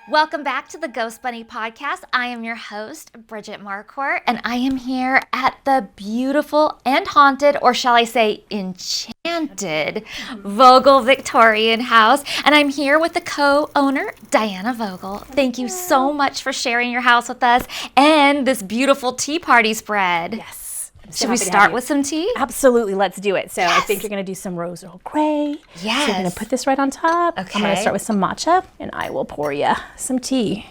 Welcome back to the Ghost Bunny Podcast. I am your host, Bridget Marquardt, and I am here at the beautiful and haunted, or shall I say enchanted, Vogel Victorian house. And I'm here with the co-owner, Diana Vogel. Thank you so much for sharing your house with us and this beautiful tea party spread. Yes. Should we start with some tea? Absolutely, let's do it. So I think you're going to do some Rose Earl Grey. Yes. So you're going to put this right on top. Okay. I'm going to start with some matcha, and I will pour you some tea.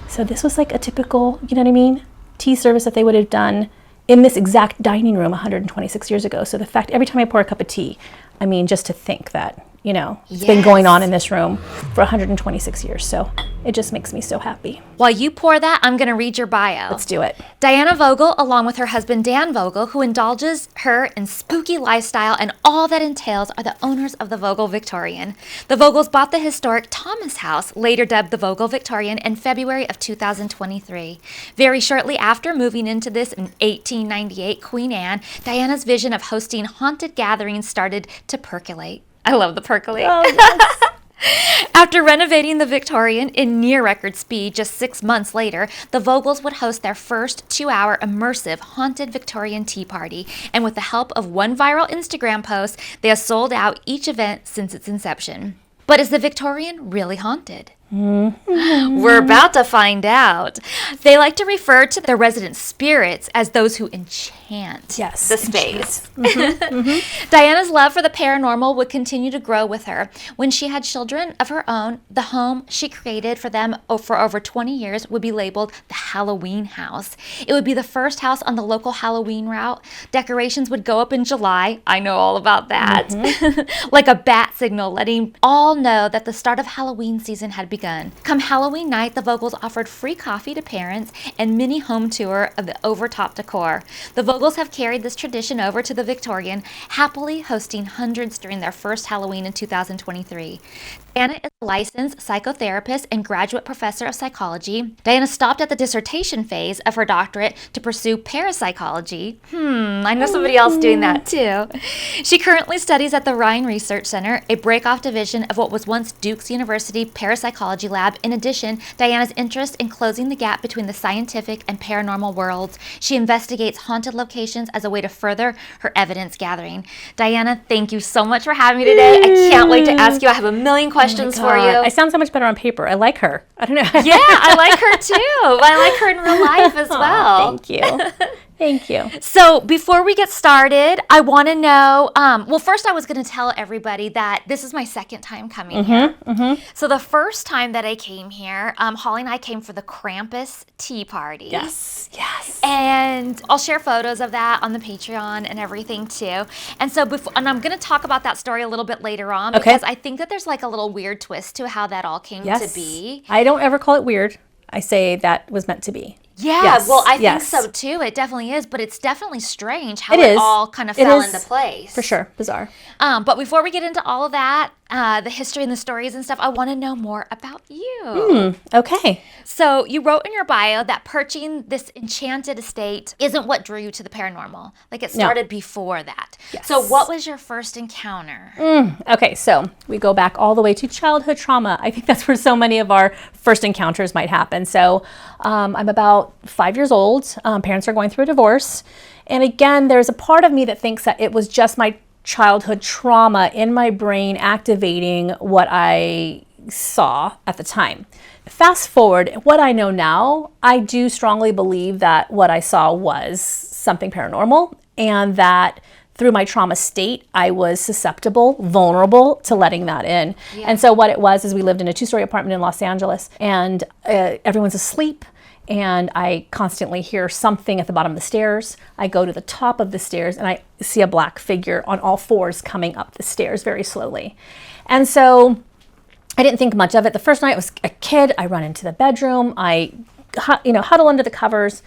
So this was like a typical, you know what I mean, tea service that they would have done in this exact dining room 126 years ago. So the fact, every time I pour a cup of tea, I mean, just to think that, you know, it's been going on in this room for 126 years. So it just makes me so happy. While you pour that, I'm going to read your bio. Let's do it. Diana Vogel, along with her husband Dan Vogel, who indulges her in spooky lifestyle and all that entails, are the owners of the Vogel Victorian. The Vogels bought the historic Thomas House, later dubbed the Vogel Victorian, in February of 2023. Very shortly after moving into this in 1898, Queen Anne, Diana's vision of hosting haunted gatherings started to percolate. I love the percolate. Oh, yes. After renovating the Victorian in near record speed just 6 months later, the Vogels would host their first 2-hour immersive haunted Victorian tea party. And with the help of one viral Instagram post, they have sold out each event since its inception. But is the Victorian really haunted? We're about to find out. They like to refer to their resident spirits as those who enchant the space. Diana's love for the paranormal would continue to grow with her. When she had children of her own, the home she created for them for over 20 years would be labeled the Halloween house. It would be the first house on the local Halloween route. Decorations would go up in July. I know all about that. Like a bat signal, letting all know that the start of Halloween season had begun. Come Halloween night, the Vogels offered free coffee to parents and mini home tour of the over-top decor. The Vogels have carried this tradition over to the Victorian, happily hosting hundreds during their first Halloween in 2023. Diana is a licensed psychotherapist and graduate professor of psychology. Diana stopped at the dissertation phase of her doctorate to pursue parapsychology. I know somebody else doing that too. She currently studies at the Rhine Research Center, a break-off division of what was once Duke's University Parapsychology Lab. In addition, Diana's interest in closing the gap between the scientific and paranormal worlds. She investigates haunted locations as a way to further her evidence gathering. Diana, thank you so much for having me today. I can't wait to ask you. I have a million questions for you. I sound so much better on paper. I like her. I don't know. Yeah, I like her too. I like her in real life as well. Thank you. Thank you. So before we get started, I want to know, well, first I was going to tell everybody that this is my second time coming here. So the first time that I came here, Holly and I came for the Krampus tea party. Yes. And I'll share photos of that on the Patreon and everything too. And so and I'm going to talk about that story a little bit later on because I think that there's like a little weird twist to how that all came to be. I don't ever call it weird. I say that was meant to be. Yeah, well, I think so too. It definitely is, but it's definitely strange how it all kind of fell into place. For sure, bizarre. But before we get into all of that, the history and the stories and stuff, I want to know more about you. Okay. So you wrote in your bio that purchasing this enchanted estate isn't what drew you to the paranormal. Like it started before that. Yes. So what was your first encounter? Okay, so we go back all the way to childhood trauma. I think that's where so many of our first encounters might happen. So I'm about 5 years old. Parents are going through a divorce. And again, there's a part of me that thinks that it was just my childhood trauma in my brain activating what I saw at the time. Fast forward, what I know now, I do strongly believe that what I saw was something paranormal and that through my trauma state, I was susceptible, vulnerable to letting that in. And so what it was is we lived in a 2-story apartment in Los Angeles and everyone's asleep. And I constantly hear something at the bottom of the stairs. I go to the top of the stairs and I see a black figure on all fours coming up the stairs very slowly. And so I didn't think much of it. The first night I was a kid, I run into the bedroom, I huddle under the covers.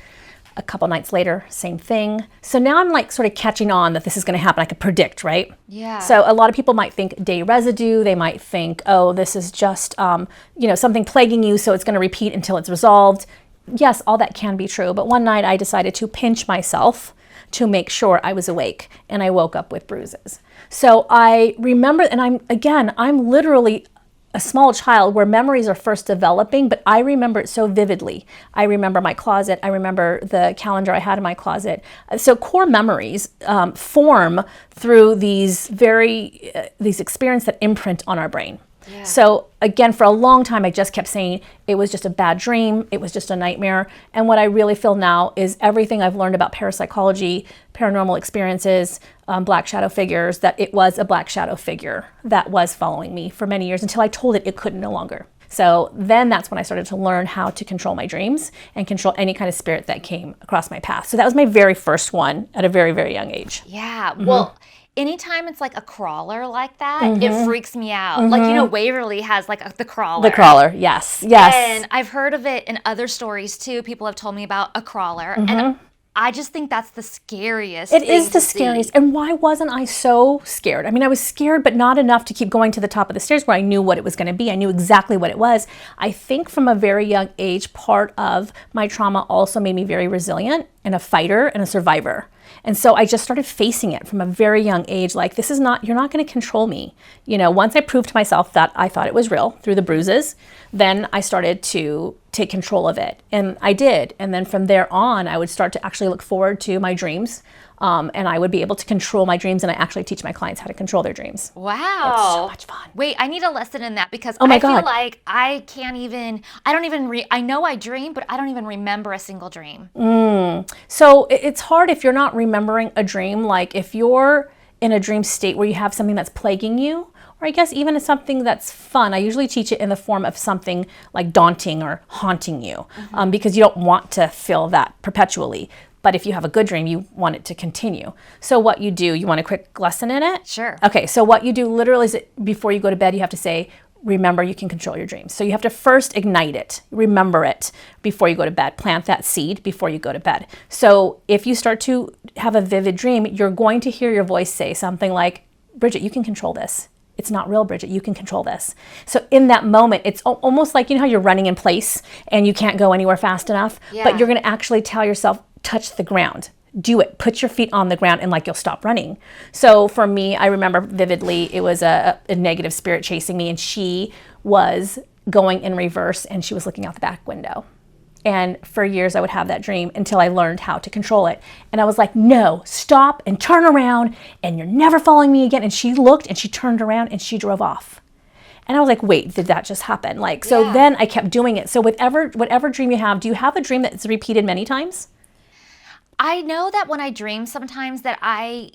A couple nights later, same thing. So now I'm like sort of catching on that this is going to happen. I could predict, right? Yeah. So a lot of people might think day residue. They might think, oh, this is just, something plaguing you, so it's going to repeat until it's resolved. Yes, all that can be true. But one night I decided to pinch myself to make sure I was awake, and I woke up with bruises. So I remember, and I'm literally a small child where memories are first developing, but I remember it so vividly. I remember my closet. I remember the calendar I had in my closet. So core memories form through these experiences that imprint on our brain. Yeah. So again, for a long time, I just kept saying it was just a bad dream. It was just a nightmare. And what I really feel now is everything I've learned about parapsychology, paranormal experiences, black shadow figures, that it was a black shadow figure that was following me for many years until I told it couldn't no longer. So then that's when I started to learn how to control my dreams and control any kind of spirit that came across my path. So that was my very first one at a very, very young age. Yeah. Well, anytime it's like a crawler like that, it freaks me out. Like, Waverly has like the crawler. The crawler, yes. And I've heard of it in other stories too. People have told me about a crawler. And I just think that's the scariest thing. It is the scariest. And why wasn't I so scared? I mean, I was scared, but not enough to keep going to the top of the stairs where I knew what it was going to be. I knew exactly what it was. I think from a very young age, part of my trauma also made me very resilient and a fighter and a survivor. And so I just started facing it from a very young age. Like, you're not going to control me. Once I proved to myself that I thought it was real through the bruises, then I started to take control of it. And I did. And then from there on, I would start to actually look forward to my dreams. And I would be able to control my dreams, and I actually teach my clients how to control their dreams. Wow. It's so much fun. Wait, I need a lesson in that because I feel like I know I dream, but I don't even remember a single dream. So it's hard if you're not remembering a dream, like if you're in a dream state where you have something that's plaguing you, or I guess even something that's fun. I usually teach it in the form of something like daunting or haunting you, because you don't want to feel that perpetually. But if you have a good dream, you want it to continue. So what you do, you want a quick lesson in it? Sure. Okay, so what you do literally is before you go to bed, you have to say, remember you can control your dreams. So you have to first ignite it, remember it before you go to bed, plant that seed before you go to bed. So if you start to have a vivid dream, you're going to hear your voice say something like, Bridget, you can control this. It's not real, Bridget. You can control this. So in that moment, it's almost like, how you're running in place and you can't go anywhere fast enough, but you're going to actually tell yourself, touch the ground. Do it. Put your feet on the ground and you'll stop running. So for me, I remember vividly, it was a negative spirit chasing me, and she was going in reverse and she was looking out the back window. And for years I would have that dream until I learned how to control it. And I was like, no, stop and turn around and you're never following me again. And she looked and she turned around and she drove off. And I was like, wait, did that just happen? So then I kept doing it. So whatever dream you have, do you have a dream that's repeated many times? I know that when I dream sometimes that I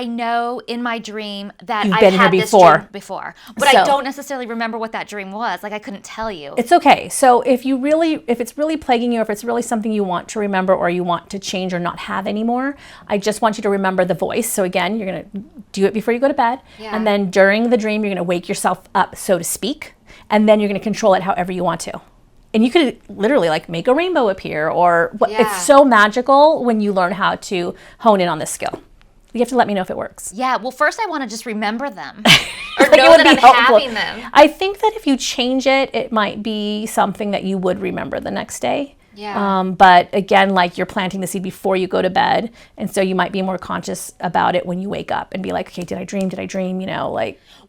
know in my dream that You've I've been had here this before. dream before, but I don't necessarily remember what that dream was. I couldn't tell you. It's okay. So if it's really plaguing you, if it's really something you want to remember or you want to change or not have anymore, I just want you to remember the voice. So again, you're going to do it before you go to bed. Yeah. And then during the dream, you're going to wake yourself up, so to speak. And then you're going to control it however you want to. And you could literally make a rainbow appear It's so magical when you learn how to hone in on this skill. You have to let me know if it works. Yeah, well, first I want to just remember them or know that I'm having them. I think that if you change it, it might be something that you would remember the next day. Yeah. But again, you're planting the seed before you go to bed. And so you might be more conscious about it when you wake up and be like, okay, did I dream?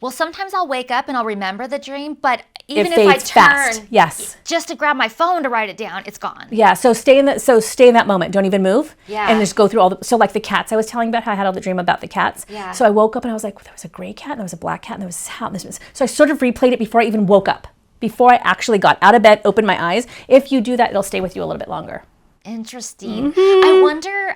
Well, sometimes I'll wake up and I'll remember the dream, but even if I turn fast. Just to grab my phone to write it down, it's gone. Yeah, so stay in that moment. Don't even move. Yeah. And just go through the cats I was telling about, how I had all the dream about the cats. Yeah. So I woke up and I was like, there was a gray cat and there was a black cat and there was this. So I sort of replayed it before I even woke up. Before I actually got out of bed, opened my eyes. If you do that, it'll stay with you a little bit longer. Interesting. I wonder,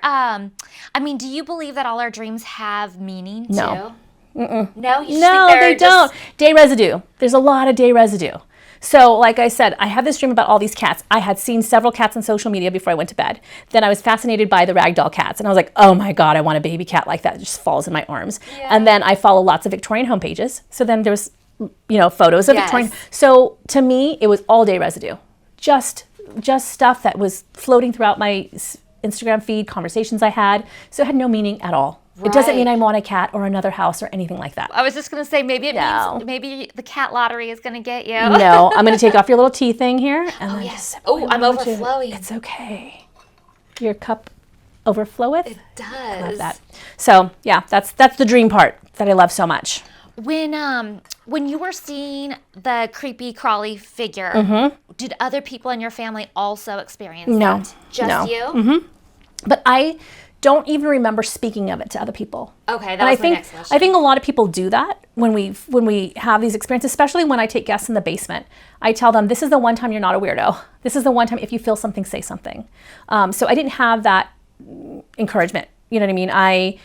do you believe that all our dreams have meaning too? No. Mm-mm. No, you just no, think they don't. Day residue. There's a lot of day residue. So like I said, I had this dream about all these cats. I had seen several cats on social media before I went to bed. Then I was fascinated by the ragdoll cats. And I was like, oh my God, I want a baby cat like that. It just falls in my arms. Yeah. And then I follow lots of Victorian home pages. So then there's photos of Victorian. So to me, it was all day residue. Just stuff that was floating throughout my Instagram feed, conversations I had. So it had no meaning at all. Right. It doesn't mean I want a cat or another house or anything like that. I was just going to say, maybe it means maybe the cat lottery is going to get you. No, I'm going to take off your little tea thing here. And yes. Oh, I'm overflowing. It's okay. Your cup overfloweth? It does. I love that. So yeah, that's the dream part that I love so much. When you were seeing the creepy crawly figure, did other people in your family also experience that? Just you? But I don't even remember speaking of it to other people. Okay, that was my next question. I think a lot of people do that when we have these experiences, especially when I take guests in the basement. I tell them, this is the one time you're not a weirdo. This is the one time if you feel something, say something. So I didn't have that encouragement. You know what I mean? I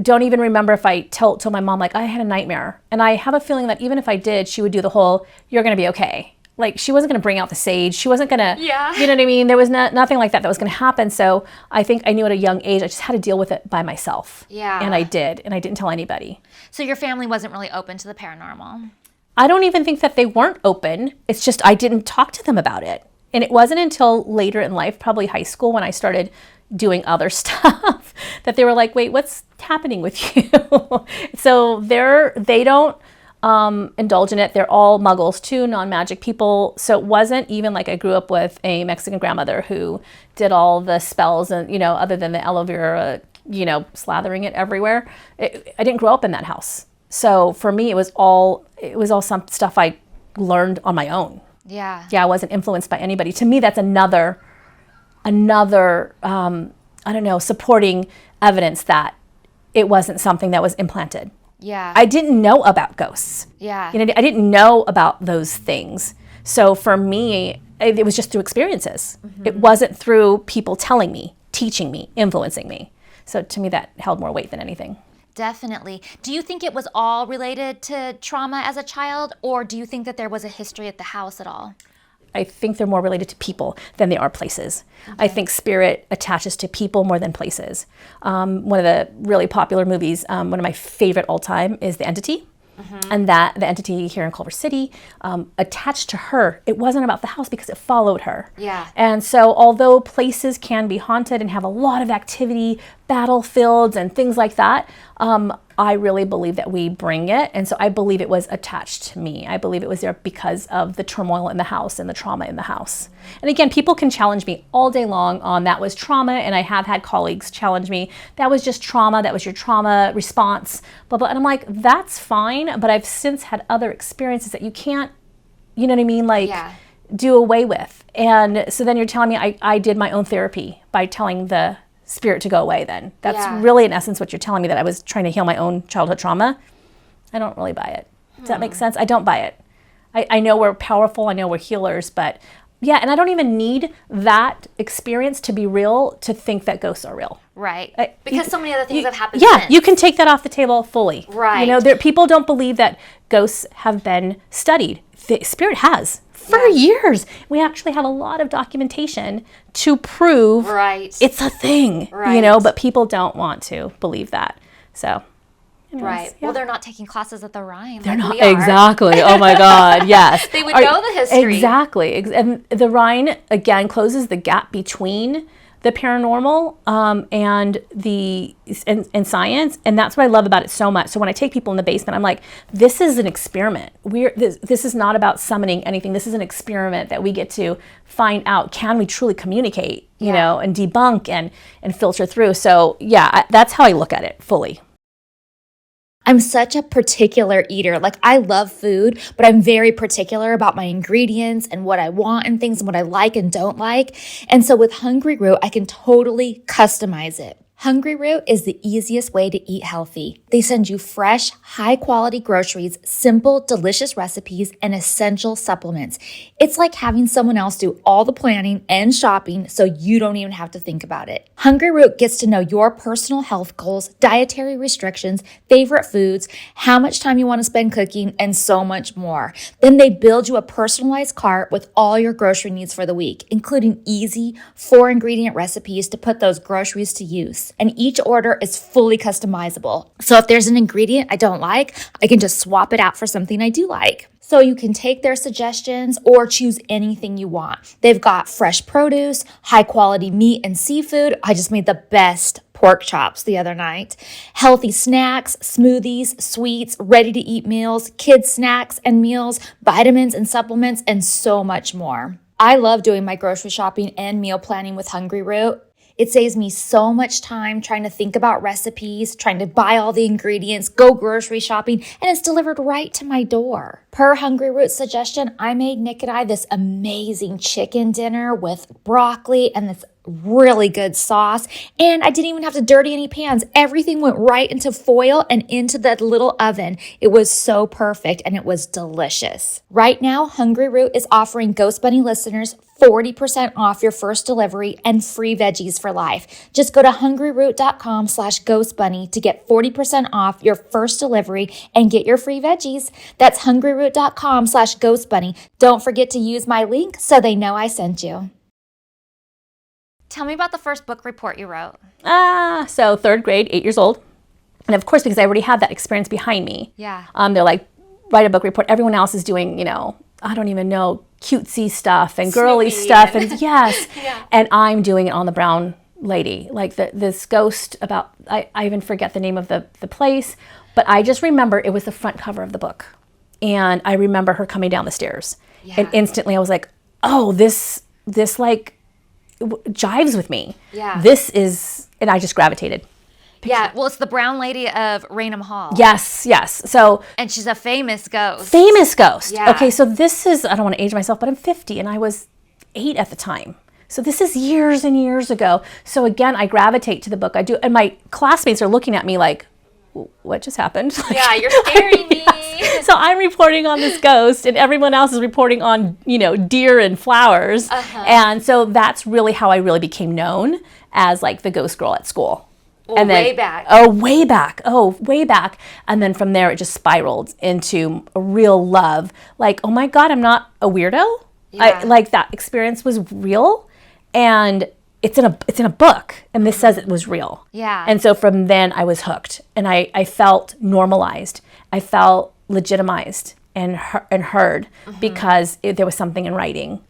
don't even remember if I told my mom, like, I had a nightmare. And I have a feeling that even if I did, she would do the whole, you're going to be okay. Like, she wasn't going to bring out the sage. She wasn't going to, you know what I mean? There was nothing like that was going to happen. So I think I knew at a young age, I just had to deal with it by myself. Yeah. And I did. And I didn't tell anybody. So your family wasn't really open to the paranormal? I don't even think that they weren't open. It's just I didn't talk to them about it. And it wasn't until later in life, probably high school, when I started doing other stuff, that they were like, wait, what's happening with you? So they don't indulge in it. They're all muggles too, non-magic people. So it wasn't even like I grew up with a Mexican grandmother who did all the spells and, you know, other than the aloe vera, you know, slathering it everywhere. I didn't grow up in that house. So for me, it was all some stuff I learned on my own. Yeah. Yeah, I wasn't influenced by anybody. To me, that's another I don't know, supporting evidence that it wasn't something that was implanted. Yeah. I didn't know about ghosts. Yeah. You know, I didn't know about those things. So for me, it was just through experiences. It wasn't through people telling me, teaching me, influencing me. So to me, that held more weight than anything. Definitely. Do you think it was all related to trauma as a child, or do you think that there was a history at the house at all? I think they're more related to people than they are places. Okay. I think spirit attaches to people more than places. One of the really popular movies, one of my favorite all time, is The Entity. And that the entity here in Culver City attached to her, it wasn't about the house because it followed her. Yeah. And so although places can be haunted and have a lot of activity, battlefields and things like that, I really believe that we bring it. And so I believe it was attached to me. I believe it was there because of the turmoil in the house and the trauma in the house. And again, people can challenge me all day long on that was trauma. And I have had colleagues challenge me, that was just trauma, that was your trauma response, blah, blah. And I'm like, that's fine. But I've since had other experiences that you can't, you know what I mean? Like, do away with. And so then you're telling me I did my own therapy by telling the spirit to go away then. That's really in essence what you're telling me, that I was trying to heal my own childhood trauma. I don't really buy it. Does that make sense? I don't buy it. I know we're powerful. I know we're healers, but yeah, and I don't even need that experience to be real to think that ghosts are real. Right. Because so many other things have happened Yeah, since. you can take that off the table fully. Right. You know, people don't believe that ghosts have been studied. The spirit has. For years. We actually have a lot of documentation to prove it's a thing, you know, but people don't want to believe that. So, anyways, Well, they're not taking classes at the Rhine. They're like not. we are. Exactly. Oh my God. Yes. They would know the history. Exactly. And the Rhine, again, closes the gap between the paranormal and science, and that's what I love about it so much. So when I take people in the basement, I'm like, this is an experiment. This is not about summoning anything. This is an experiment that we get to find out, can we truly communicate, you know, and debunk and filter through. So yeah, that's how I look at it fully. I'm such a particular eater. Like, I love food, but I'm very particular about my ingredients and what I want and things and what I like and don't like. And so with Hungry Root, I can totally customize it. Hungry Root is the easiest way to eat healthy. They send you fresh, high-quality groceries, simple, delicious recipes, and essential supplements. It's like having someone else do all the planning and shopping so you don't even have to think about it. Hungry Root gets to know your personal health goals, dietary restrictions, favorite foods, how much time you want to spend cooking, and so much more. Then they build you a personalized cart with all your grocery needs for the week, including easy 4-ingredient recipes to put those groceries to use. And each order is fully customizable. So if there's an ingredient I don't like, I can just swap it out for something I do like. So you can take their suggestions or choose anything you want. They've got fresh produce, high quality meat and seafood. I just made the best pork chops the other night. Healthy snacks, smoothies, sweets, ready to eat meals, kids snacks and meals, vitamins and supplements, and so much more. I love doing my grocery shopping and meal planning with Hungry Root. It saves me so much time trying to think about recipes, trying to buy all the ingredients, go grocery shopping, and it's delivered right to my door. Per Hungry Root's suggestion, I made Nick and I this amazing chicken dinner with broccoli and this really good sauce, and I didn't even have to dirty any pans. Everything went right into foil and into that little oven. It was so perfect and it was delicious. Right now, Hungry Root is offering Ghost Bunny listeners 40% off your first delivery and free veggies for life. Just go to hungryroot.com/ghostbunny to get 40% off your first delivery and get your free veggies. That's hungryroot.com/ghostbunny. Don't forget to use my link so they know I sent you. Tell me about the first book report you wrote. So 3rd grade, 8 years old. And of course, because I already had that experience behind me. Yeah. They're like, write a book report. Everyone else is doing, I don't even know, cutesy stuff and girly stuff. And yes. Yeah. And I'm doing it on the brown lady. Like this ghost about, I even forget the name of the place. But I just remember it was the front cover of the book. And I remember her coming down the stairs. Yeah. And instantly I was like, oh, this like, jives with me. Yeah. This is, and I just gravitated. Yeah, well, it's the brown lady of Raynham Hall. Yes. So. And she's a famous ghost. Yeah. Okay, so this is, I don't want to age myself, but I'm 50 and I was 8 at the time. So this is years and years ago. So again, I gravitate to the book. I do, and my classmates are looking at me like, what just happened? Yeah, you're scaring me. Yes. So I'm reporting on this ghost and everyone else is reporting on, deer and flowers. And so that's really how I really became known as like the ghost girl at school. Well, and then, way back. Way back. And then from there, it just spiraled into a real love. Like, oh my God, I'm not a weirdo. Yeah. Like that experience was real. And it's in a book. And this says it was real. Yeah. And so from then I was hooked. And I felt normalized. I felt legitimized and heard because there was something in writing.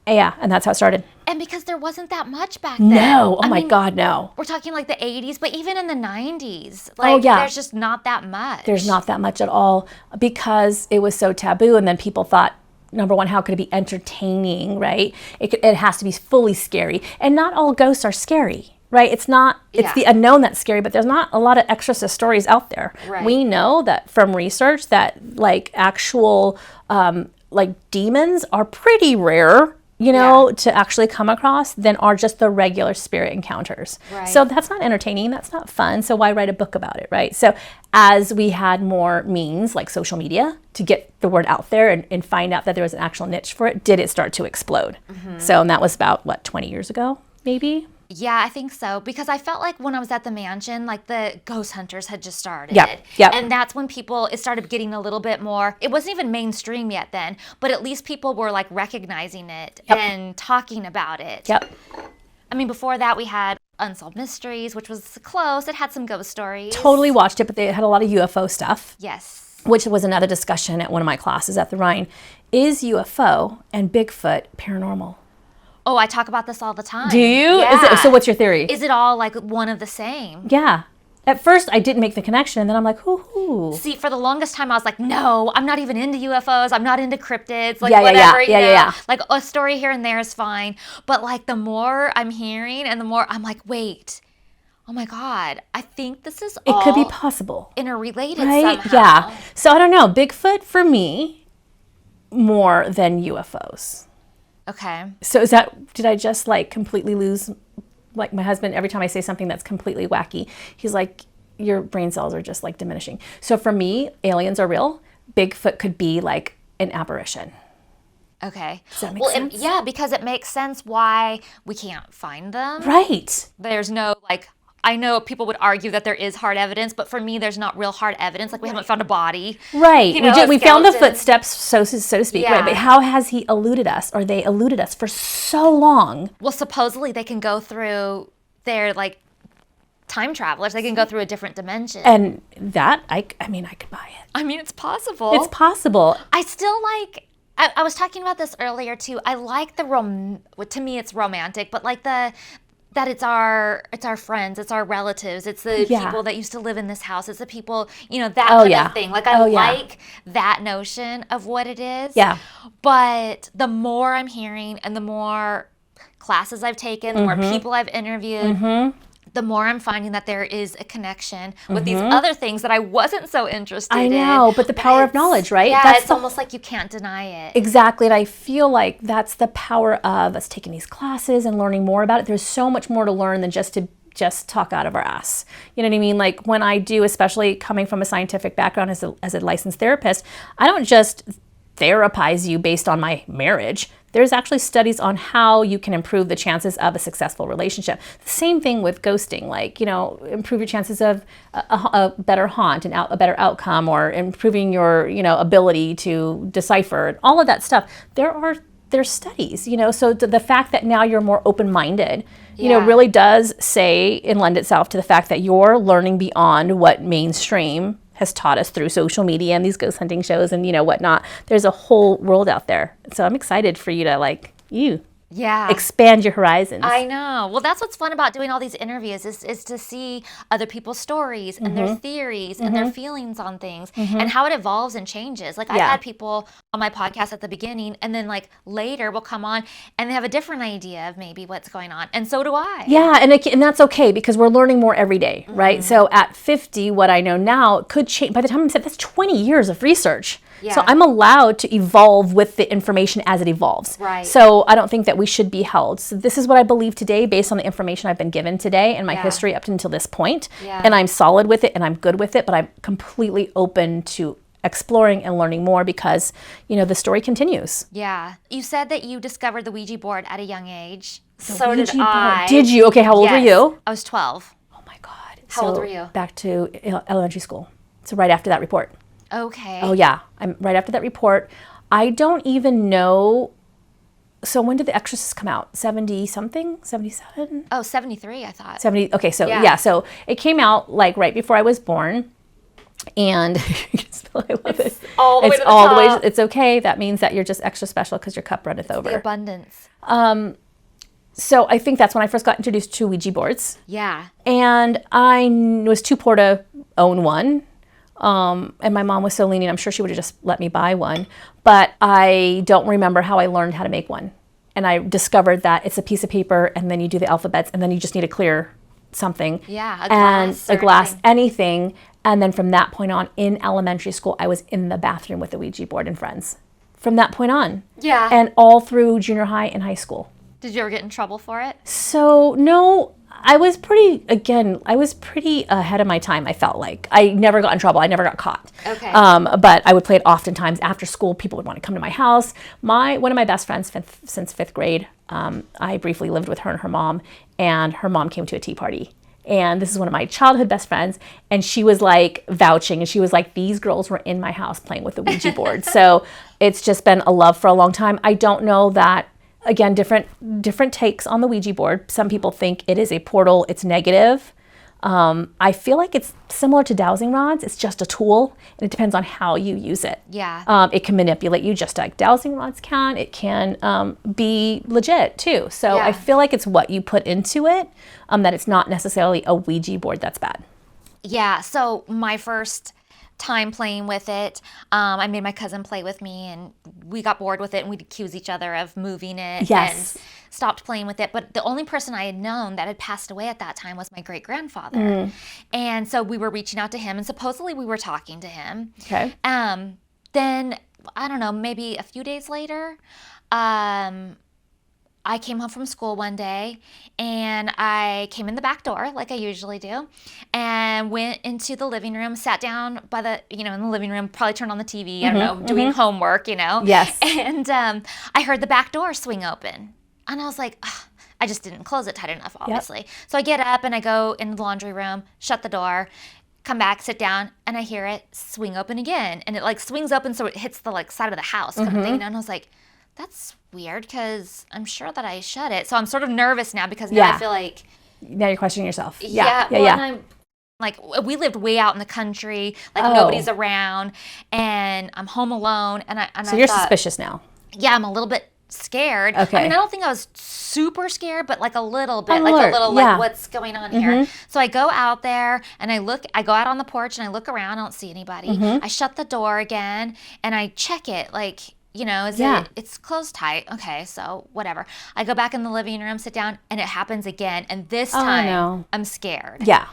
Yeah, and that's how it started. And because there wasn't that much back then. No, my God, no. We're talking like the 80s, but even in the 90s, there's just not that much. There's not that much at all because it was so taboo. And then people thought, number one, how could it be entertaining, right? It has to be fully scary. And not all ghosts are scary, right? It's the unknown that's scary, but there's not a lot of exorcist stories out there. Right. We know that from research that like actual demons are pretty rare, to actually come across than are just the regular spirit encounters. Right. So that's not entertaining. That's not fun. So why write a book about it, right? So as we had more means like social media to get the word out there and find out that there was an actual niche for it, did it start to explode. So, and that was about, 20 years ago, maybe? Yeah, I think so. Because I felt like when I was at the mansion, like the ghost hunters had just started. Yep. And that's when it started getting a little bit more, it wasn't even mainstream yet then, but at least people were like recognizing it and talking about it. Yep. I mean, before that we had Unsolved Mysteries, which was close. It had some ghost stories. Totally watched it, but they had a lot of UFO stuff. Yes. Which was another discussion at one of my classes at the Rhine. Is UFO and Bigfoot paranormal? Oh, I talk about this all the time. Do you? Yeah. So what's your theory? Is it all like one of the same? Yeah. At first, I didn't make the connection, and then I'm like, whoo. See, for the longest time, I was like, no, I'm not even into UFOs. I'm not into cryptids. Like, Yeah. whatever, Like, a story here and there is fine. But, like, the more I'm hearing and the more I'm like, wait, oh, my God, I think this is all... It could be possible. Interrelated right? somehow. Yeah. So, I don't know. Bigfoot, for me, more than UFOs. Okay. So did I just like completely lose, like my husband, every time I say something that's completely wacky, he's like, your brain cells are just like diminishing. So for me, aliens are real. Bigfoot could be like an apparition. Okay. Does that make sense? Yeah, because it makes sense why we can't find them. Right. There's no I know people would argue that there is hard evidence, but for me, there's not real hard evidence. Like, we haven't found a body. Right. We found the footsteps, so to speak. Yeah. Right. But how has he eluded us, or they eluded us for so long? Well, supposedly they can go through, they're like time travelers. They can go through a different dimension. And that, I mean, I could buy it. I mean, it's possible. It's possible. I still like, I was talking about this earlier too. I like to me it's romantic, but like that it's our friends, it's our relatives, it's the people that used to live in this house, it's the people, that kind of thing. Like, I like that notion of what it is. Yeah. But the more I'm hearing and the more classes I've taken, the more people I've interviewed, the more I'm finding that there is a connection with these other things that I wasn't so interested in. I know, but the power of knowledge, right? Yeah, it's almost like you can't deny it. Exactly, and I feel like that's the power of us taking these classes and learning more about it. There's so much more to learn than just talk out of our ass. You know what I mean? Like when I do, especially coming from a scientific background as a licensed therapist, I don't just therapize you based on my marriage. There's actually studies on how you can improve the chances of a successful relationship. The same thing with ghosting, like, improve your chances of a better haunt and a better outcome, or improving your, ability to decipher, all of that stuff. There's studies, so the fact that now you're more open-minded, really does say and lend itself to the fact that you're learning beyond what mainstream has taught us through social media and these ghost hunting shows and whatnot. There's a whole world out there. So I'm excited for you to expand your horizons. I know. Well, that's what's fun about doing all these interviews is to see other people's stories and their theories and their feelings on things and how it evolves and changes. Like I've had people on my podcast at the beginning and then later will come on and they have a different idea of maybe what's going on. And so do I. Yeah, and that's okay because we're learning more every day, right? So at 50, what I know now could change. By the time I'm set, that's 20 years of research. Yeah. So I'm allowed to evolve with the information as it evolves. Right. So I don't think that we should be held. So this is what I believe today based on the information I've been given today and my history up until this point. Yeah. And I'm solid with it and I'm good with it, but I'm completely open to exploring and learning more because, the story continues. Yeah. You said that you discovered the Ouija board at a young age. So did I. Did you? Okay, how old were you? I was 12. Oh my God. How old were you? Back to elementary school. So right after that report. Okay. Oh yeah, I'm right after that report. I don't even know. So when did The Exorcist come out? 70 something? 77? Oh, 73, I thought. 70. Okay, so yeah, so it came out right before I was born. And I love it. All the way to the top. It's okay. That means that you're just extra special because your cup runneth over. The abundance. So I think that's when I first got introduced to Ouija boards. Yeah. And I was too poor to own one. And my mom was so lenient, I'm sure she would have just let me buy one. But I don't remember how I learned how to make one. And I discovered that it's a piece of paper and then you do the alphabets and then you just need to clear something. Yeah, a glass, anything. And then from that point on, in elementary school, I was in the bathroom with the Ouija board and friends. From that point on. Yeah. And all through junior high and high school. Did you ever get in trouble for it? So, no. I was pretty ahead of my time, I felt like. I never got in trouble. I never got caught. Okay. But I would play it oftentimes after school. People would want to come to my house. One of my best friends since fifth grade, I briefly lived with her and her mom, and her mom came to a tea party. And this is one of my childhood best friends, and she was vouching, and she was like, these girls were in my house playing with the Ouija board. So it's just been a love for a long time. I don't know that. Again, different takes on the Ouija board. Some people think it is a portal, it's negative. I feel like it's similar to dowsing rods. It's just a tool, and it depends on how you use it. Yeah. It can manipulate you just like dowsing rods can. It can be legit too. So I feel like it's what you put into it, that it's not necessarily a Ouija board that's bad. Yeah, so my first time playing with it, I made my cousin play with me, and we got bored with it, and we'd accuse each other of moving it and stopped playing with it. But the only person I had known that had passed away at that time was my great-grandfather. And so we were reaching out to him, and supposedly we were talking to him. Okay. Then, I don't know, maybe a few days later, I came home from school one day, and I came in the back door like I usually do, and went into the living room, sat down by the, in the living room, probably turned on the TV, I don't know, doing homework, Yes. And I heard the back door swing open, and I was like, ugh. I just didn't close it tight enough, obviously. Yep. So I get up and I go in the laundry room, shut the door, come back, sit down, and I hear it swing open again, and it swings open so it hits the side of the house kind of thing, and I was like, that's weird because I'm sure that I shut it. So I'm sort of nervous now because now I feel like... Now you're questioning yourself. Yeah. And I'm we lived way out in the country, nobody's around, and I'm home alone. So you're suspicious now. Yeah, I'm a little bit scared. Okay. I mean, I don't think I was super scared, but a little bit, what's going on here? So I go out there and I go out on the porch and I look around, I don't see anybody. I shut the door again and I check it, it's closed tight. Okay, so whatever. I go back in the living room, sit down, and it happens again. And this time, no. I'm scared. Yeah.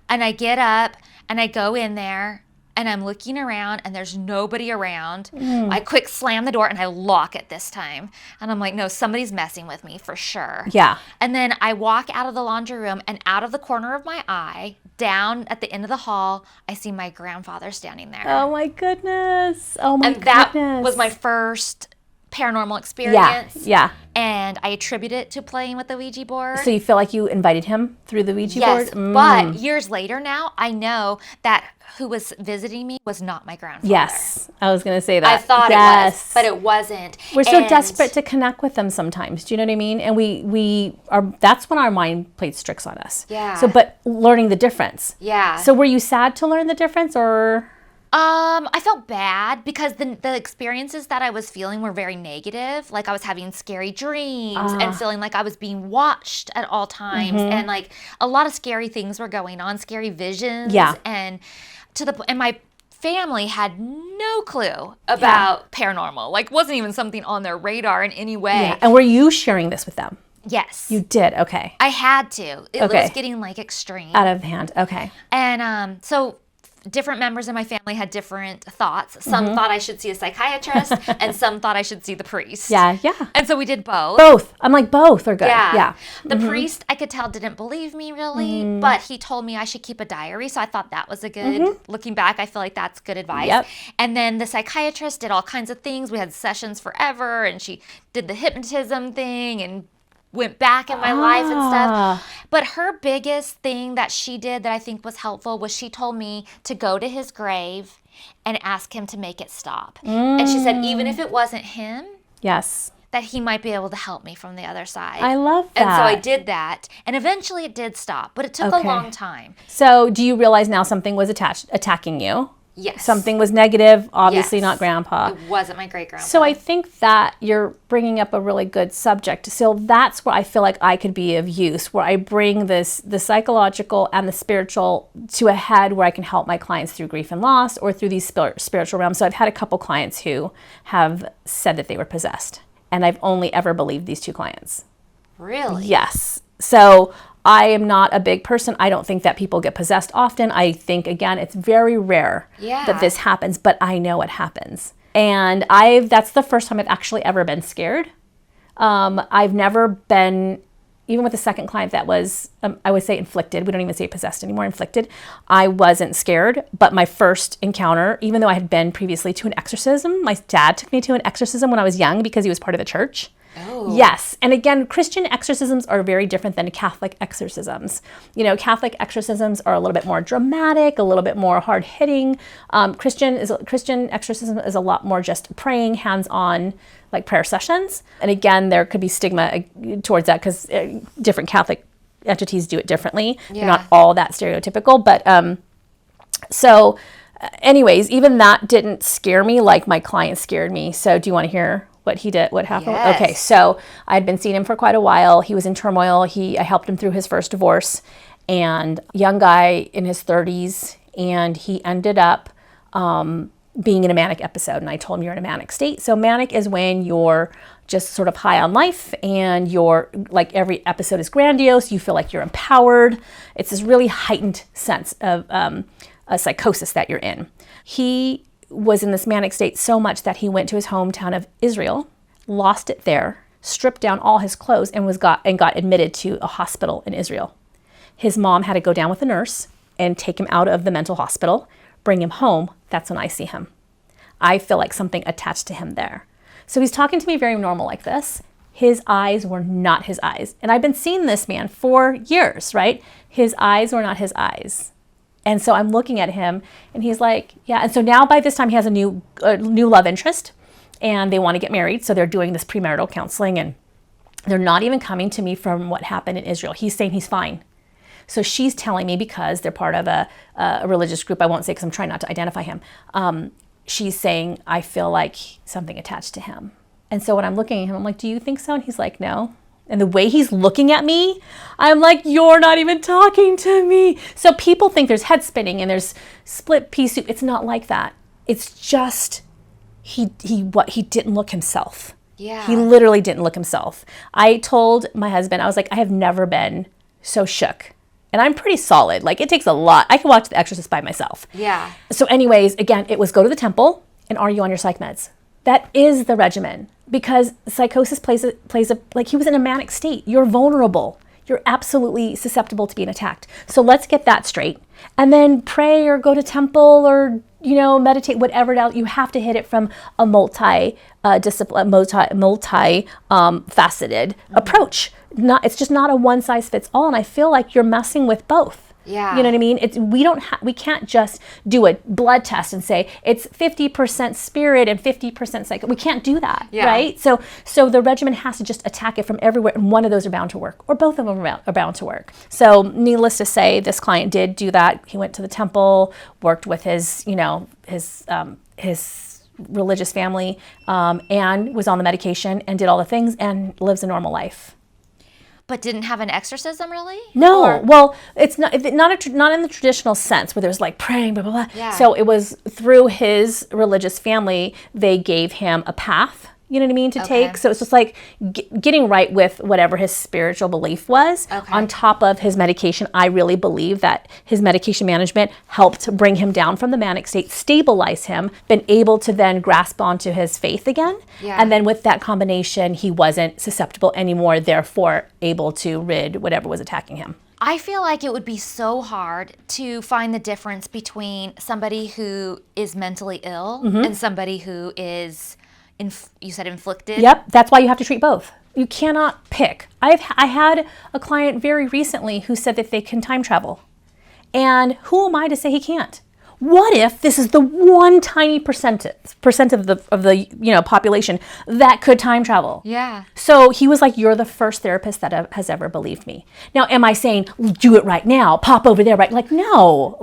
And I get up, and I go in there, and I'm looking around, and there's nobody around. I quick slam the door, and I lock it this time. And I'm like, no, somebody's messing with me for sure. Yeah. And then I walk out of the laundry room, and out of the corner of my eye, down at the end of the hall, I see my grandfather standing there. Oh, my goodness. Oh, my and goodness. that was my first paranormal experience. Yeah. And I attribute it to playing with the Ouija board. So you feel like you invited him through the Ouija board? Yes, but years later now, I know that who was visiting me was not my grandfather. Yes, I was going to say that. I thought it was, but it wasn't. We're so desperate to connect with them sometimes. Do you know what I mean? And we are. That's when our mind plays tricks on us. Yeah. So, but learning the difference. Yeah. So were you sad to learn the difference, or? I felt bad because the experiences that I was feeling were very negative. Like I was having scary dreams and feeling like I was being watched at all times, and like a lot of scary things were going on, scary visions. Yeah. And my family had no clue about paranormal. Like wasn't even something on their radar in any way. Yeah. And were you sharing this with them? Yes. You did. Okay. I had to. It was getting like extreme. Out of hand. Okay. And so different members of my family had different thoughts. Some thought I should see a psychiatrist, and some thought I should see the priest. Yeah. And so we did both. Both. I'm like, both are good. Yeah. The priest, I could tell, didn't believe me really, but he told me I should keep a diary. So I thought that was a good, looking back, I feel like that's good advice. Yep. And then the psychiatrist did all kinds of things. We had sessions forever, and she did the hypnotism thing and went back in my life and stuff. But her biggest thing that she did that I think was helpful was she told me to go to his grave and ask him to make it stop. And she said, even if it wasn't him, Yes. that he might be able to help me from the other side. I love that. And so I did that. And eventually it did stop, but it took a long time. So do you realize now something was attacking you? Yes. Something was negative, obviously not grandpa. It wasn't my great-grandpa. So I think that you're bringing up a really good subject. So that's where I feel like I could be of use, where I bring the psychological and the spiritual to a head where I can help my clients through grief and loss or through these spiritual realms. So I've had a couple clients who have said that they were possessed, and I've only ever believed these two clients. Really? Yes. So I am not a big person. I don't think that people get possessed often. I think, again, it's very rare that this happens, but I know it happens. And that's the first time I've actually ever been scared. I've never been, even with the second client that was, I would say inflicted. We don't even say possessed anymore, inflicted. I wasn't scared, but my first encounter, even though I had been previously to an exorcism, my dad took me to an exorcism when I was young because he was part of the church. Oh. Yes. And again, Christian exorcisms are very different than Catholic exorcisms. You know, Catholic exorcisms are a little bit more dramatic, a little bit more hard-hitting. Christian exorcism is a lot more just praying, hands-on, like prayer sessions. And again, there could be stigma towards that because different Catholic entities do it differently. They're not all that stereotypical. But anyways, even that didn't scare me like my client scared me. So do you want to hear what he did, what happened? Yes. Okay, so I had been seeing him for quite a while. He was in turmoil. I helped him through his first divorce, and young guy in his 30s, and he ended up being in a manic episode. And I told him, you're in a manic state. So manic is when you're just sort of high on life, and you're like, every episode is grandiose. You feel like you're empowered. It's this really heightened sense of a psychosis that you're in. He was in this manic state so much that he went to his hometown of Israel, lost it there, stripped down all his clothes, and got admitted to a hospital in Israel. His mom had to go down with a nurse and take him out of the mental hospital, bring him home. That's when I see him. I feel like something attached to him there. So he's talking to me very normal like this. His eyes were not his eyes. And I've been seeing this man for years, right? His eyes were not his eyes. And so I'm looking at him, and he's like, yeah. And so now by this time he has a new love interest, and they want to get married. So they're doing this premarital counseling, and they're not even coming to me from what happened in Israel. He's saying he's fine. So she's telling me, because they're part of a religious group, I won't say because I'm trying not to identify him. She's saying, I feel like something attached to him. And so when I'm looking at him, I'm like, do you think so? And he's like, no. And the way he's looking at me, I'm like, you're not even talking to me. So people think there's head spinning and there's split pea soup. It's not like that. It's just he didn't look himself. Yeah. He literally didn't look himself. I told my husband, I was like, I have never been so shook. And I'm pretty solid. Like, it takes a lot. I can watch The Exorcist by myself. Yeah. So anyways, again, it was go to the temple and are you on your psych meds? That is the regimen, because psychosis plays a, like, he was in a manic state. You're vulnerable. You're absolutely susceptible to being attacked. So let's get that straight. And then pray or go to temple or, meditate, whatever else. You have to hit it from a faceted approach. It's just not a one size fits all. And I feel like you're messing with both. Yeah. You know what I mean? We can't just do a blood test and say it's 50% spirit and 50% psycho. We can't do that, right? So the regimen has to just attack it from everywhere, and one of those are bound to work, or both of them are bound to work. So needless to say, this client did do that. He went to the temple, worked with his religious family, and was on the medication and did all the things and lives a normal life. But didn't have an exorcism, really? No. Well, it's not in the traditional sense where there's like praying, blah, blah, blah. Yeah. So it was through his religious family, they gave him a path, you know what I mean, to take. So it's just like getting right with whatever his spiritual belief was on top of his medication. I really believe that his medication management helped bring him down from the manic state, stabilize him, been able to then grasp onto his faith again. Yeah. And then with that combination, he wasn't susceptible anymore, therefore able to rid whatever was attacking him. I feel like it would be so hard to find the difference between somebody who is mentally ill and somebody who is... you said inflicted? Yep, that's why you have to treat both. You cannot pick. I had a client very recently who said that they can time travel. And who am I to say he can't? What if this is the one tiny percent of the population that could time travel? Yeah. So he was like, you're the first therapist that has ever believed me. Now, am I saying, do it right now, pop over there, right? Like, no,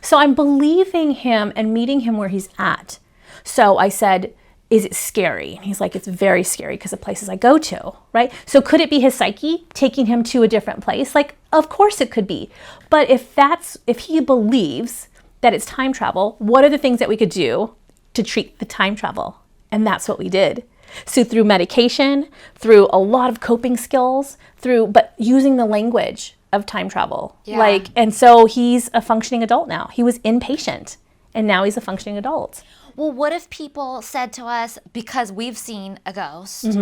so I'm believing him and meeting him where he's at. So I said, is it scary? And he's like, it's very scary because of places I go to, right? So could it be his psyche taking him to a different place? Like, of course it could be. But if he believes that it's time travel, what are the things that we could do to treat the time travel? And that's what we did. So through medication, through a lot of coping skills, but using the language of time travel. Yeah. And so he's a functioning adult now. He was inpatient and now he's a functioning adult. Well, what if people said to us, because we've seen a ghost,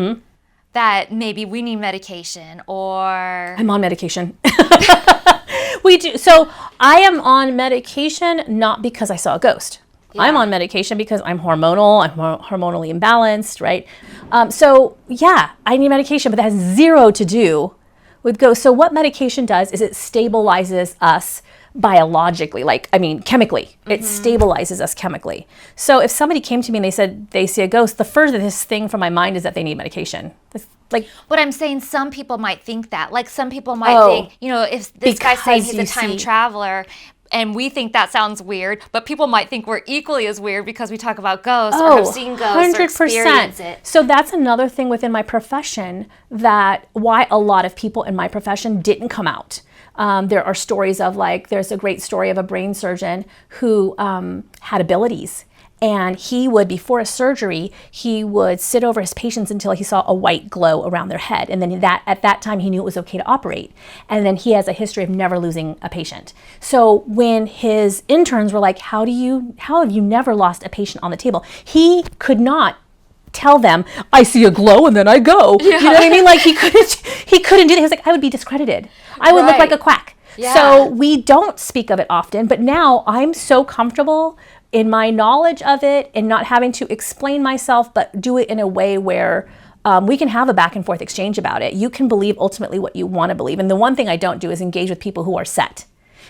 that maybe we need medication, or... I'm on medication. We do. So I am on medication not because I saw a ghost. Yeah. I'm on medication because I'm hormonal. I'm hormonally imbalanced, right? So yeah, I need medication, but that has zero to do with ghosts. So what medication does is it stabilizes us biologically, chemically. It stabilizes us chemically. So if somebody came to me and they said they see a ghost, the furthest thing from my mind is that they need medication. But I'm saying some people might think that. Like, some people might think, if this guy's saying he's a time traveler, and we think that sounds weird, but people might think we're equally as weird because we talk about ghosts or have seen ghosts 100%. Or experience it. So that's another thing within my profession, that why a lot of people in my profession didn't come out. There are stories of, there's a great story of a brain surgeon who had abilities. And he would, before a surgery, he would sit over his patients until he saw a white glow around their head. And then at that time, he knew it was okay to operate. And then he has a history of never losing a patient. So when his interns were like, how have you never lost a patient on the table? He could not tell them, I see a glow and then I go. Yeah. You know what I mean? He couldn't do that. He was like, I would be discredited. I would look like a quack. Yeah. So we don't speak of it often, but now I'm so comfortable in my knowledge of it and not having to explain myself, but do it in a way where we can have a back and forth exchange about it. You can believe ultimately what you want to believe. And the one thing I don't do is engage with people who are set.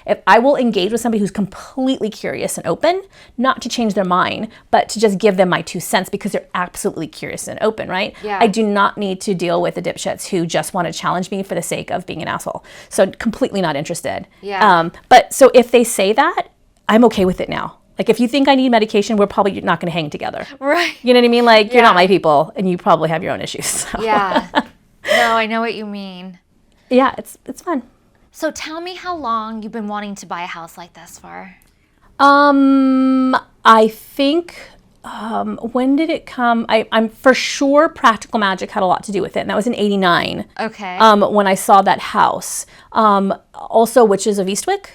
If I will engage with somebody who's completely curious and open, not to change their mind, but to just give them my 2 cents because they're absolutely curious and open, right? Yeah. I do not need to deal with the dipshits who just want to challenge me for the sake of being an asshole. So completely not interested. Yeah. But so if they say that, I'm okay with it now. If you think I need medication, we're probably not going to hang together. Right. You know what I mean? You're not my people and you probably have your own issues. So. Yeah. No, I know what you mean. Yeah, it's fun. So tell me how long you've been wanting to buy a house like this for. I think When did it come? I'm for sure practical magic had a lot to do with it. And that was in 89. Okay. When I saw that house. Also Witches of Eastwick.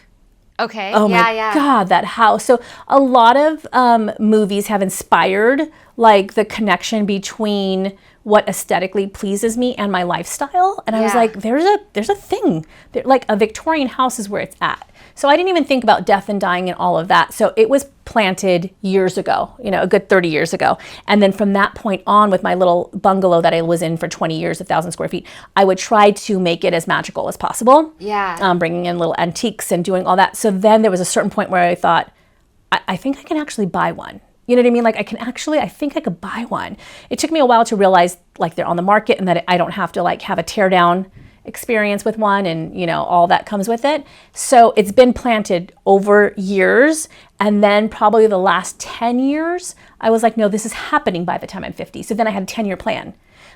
Okay. Oh my God, that house. So a lot of movies have inspired like the connection between what aesthetically pleases me and my lifestyle. And I was like, there's a thing. Like a Victorian house is where it's at. So I didn't even think about death and dying and all of that. So it was planted years ago, a good 30 years ago. And then from that point on, with my little bungalow that I was in for 20 years, 1,000 square feet, I would try to make it as magical as possible. Yeah. Bringing in little antiques and doing all that. So then there was a certain point where I thought, I think I can actually buy one. You know what I mean? Like I think I could buy one. It took me a while to realize like they're on the market and that I don't have to like have a tear down experience with one and all that comes with it. So it's been planted over years. And then probably the last 10 years, I was like, no, this is happening by the time I'm 50. So then I had a 10-year plan.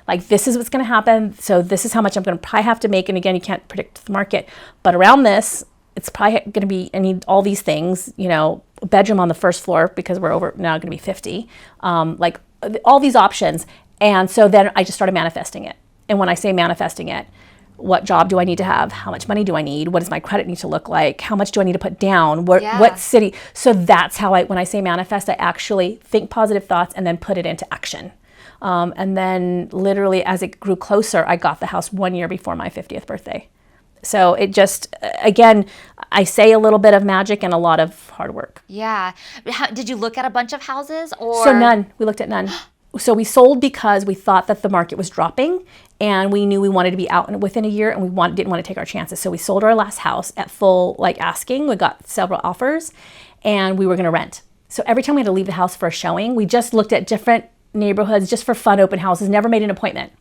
Like, this is what's going to happen. So this is how much I'm going to probably have to make. And again, you can't predict the market, but around this, it's probably going to be, I need all these things, a bedroom on the first floor because we're over now going to be 50, like all these options. And so then I just started manifesting it. And when I say manifesting it, what job do I need to have? How much money do I need? What does my credit need to look like? How much do I need to put down? What city? So that's how when I say manifest, I actually think positive thoughts and then put it into action. And then literally as it grew closer, I got the house 1 year before my 50th birthday. So it just, again, I say a little bit of magic and a lot of hard work. Yeah. Did you look at a bunch of houses or? So none. We looked at none. So we sold because we thought that the market was dropping and we knew we wanted to be out within a year and we didn't want to take our chances. So we sold our last house at full asking. We got several offers and we were going to rent. So every time we had to leave the house for a showing, we just looked at different neighborhoods just for fun open houses, never made an appointment.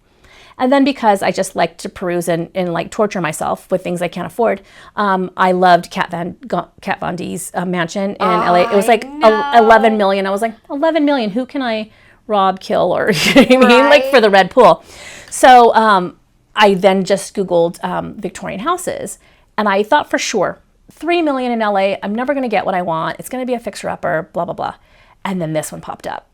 And then because I just like to peruse and torture myself with things I can't afford, I loved Kat Von D's mansion in LA. It was like 11 million. I was like, 11 million, who can I rob, kill, or you know what I mean? Like for the red pool. So I then just Googled Victorian houses and I thought for sure, 3 million in LA, I'm never going to get what I want. It's going to be a fixer-upper, blah, blah, blah. And then this one popped up.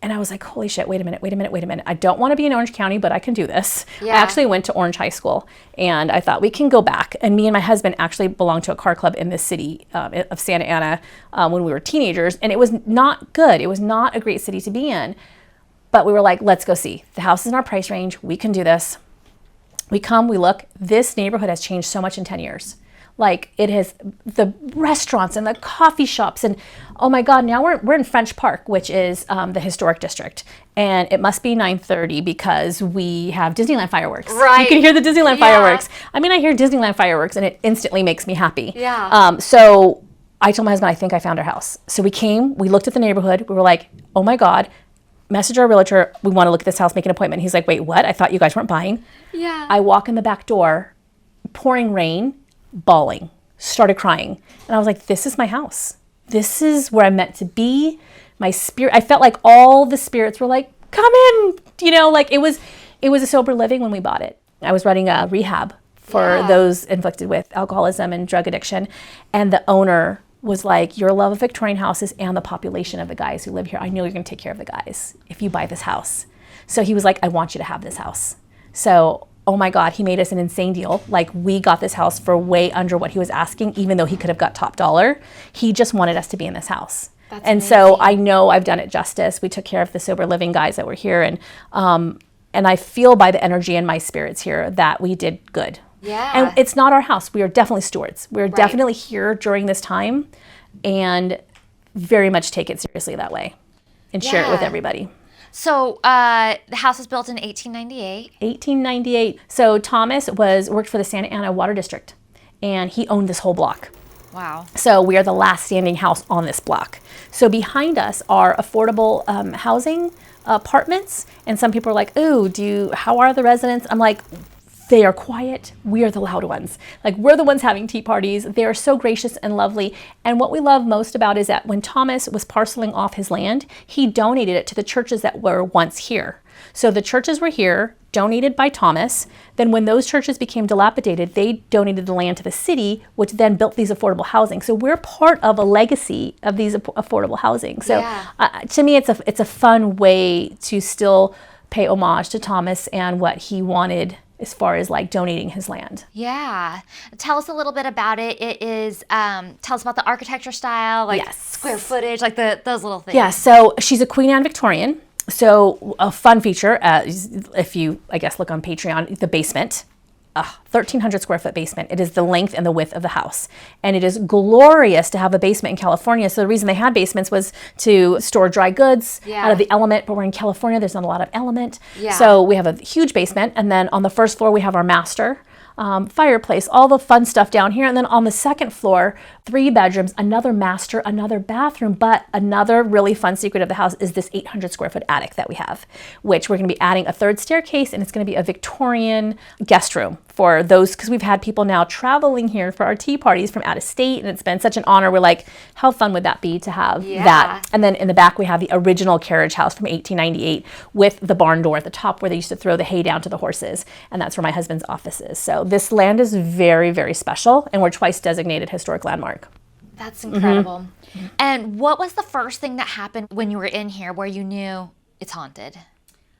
And I was like, holy shit, wait a minute. I don't want to be in Orange County, but I can do this. Yeah. I actually went to Orange High School and I thought we can go back. And me and my husband actually belonged to a car club in this city of Santa Ana when we were teenagers. And it was not good. It was not a great city to be in. But we were like, let's go see. The house is in our price range. We can do this. We come, we look. This neighborhood has changed so much in 10 years. Like it has the restaurants and the coffee shops and oh my God, now we're in French Park, which is the historic district. And it must be 9:30 because we have Disneyland fireworks. Right. You can hear the Disneyland fireworks. I mean, I hear Disneyland fireworks and it instantly makes me happy. Yeah. So I told my husband, I think I found our house. So we came, we looked at the neighborhood. We were like, oh my God, message our realtor. We want to look at this house, make an appointment. He's like, wait, what? I thought you guys weren't buying. Yeah. I walk in the back door, pouring rain, bawling, started crying. And I was like, this is my house. This is where I'm meant to be. My spirit, I felt like all the spirits were like, come in, like it was a sober living when we bought it. I was running a rehab for those inflicted with alcoholism and drug addiction. And the owner was like, your love of Victorian houses and the population of the guys who live here, I know you're going to take care of the guys if you buy this house. So he was like, I want you to have this house. So oh my God, he made us an insane deal. Like we got this house for way under what he was asking, even though he could have got top dollar. He just wanted us to be in this house. That's and amazing. So I know I've done it justice. We took care of the sober living guys that were here. And I feel by the energy in my spirits here that we did good. Yeah. And it's not our house. We are definitely stewards. We're definitely here during this time and very much take it seriously that way and share it with everybody. So the house was built in 1898. 1898. So Thomas worked for the Santa Ana Water District, and he owned this whole block. Wow. So we are the last standing house on this block. So behind us are affordable housing apartments, and some people are like, "Ooh, how are the residents?" I'm like, They are quiet. We are the loud ones. Like, we're the ones having tea parties. They are so gracious and lovely. And what we love most about is that when Thomas was parceling off his land, he donated it to the churches that were once here. So the churches were here, donated by Thomas. Then when those churches became dilapidated, they donated the land to the city, which then built these affordable housing. So we're part of a legacy of these affordable housing. So to me, it's a fun way to still pay homage to Thomas and what he wanted as far as like donating his land. Yeah. Tell us a little bit about it. It is, tell us about the architecture style, like square footage, like those little things. Yeah, so she's a Queen Anne Victorian. So a fun feature, if you, I guess, look on Patreon, the basement, 1,300 square foot basement. It is the length and the width of the house. And it is glorious to have a basement in California. So the reason they had basements was to store dry goods out of the element. But we're in California, there's not a lot of element. So we have a huge basement. And then on the first floor, we have our master. Fireplace, all the fun stuff down here. And then on the second floor, 3 bedrooms, another master, another bathroom. But another really fun secret of the house is this 800 square foot attic that we have, which we're going to be adding a 3rd staircase, and it's going to be a Victorian guest room for those, because we've had people now traveling here for our tea parties from out of state, and it's been such an honor. We're like, how fun would that be to have that? And then in the back, we have the original carriage house from 1898 with the barn door at the top where they used to throw the hay down to the horses. And that's where my husband's office is. So this land is very, very special, and we're twice designated historic landmark. That's incredible. And what was the first thing that happened when you were in here where you knew it's haunted?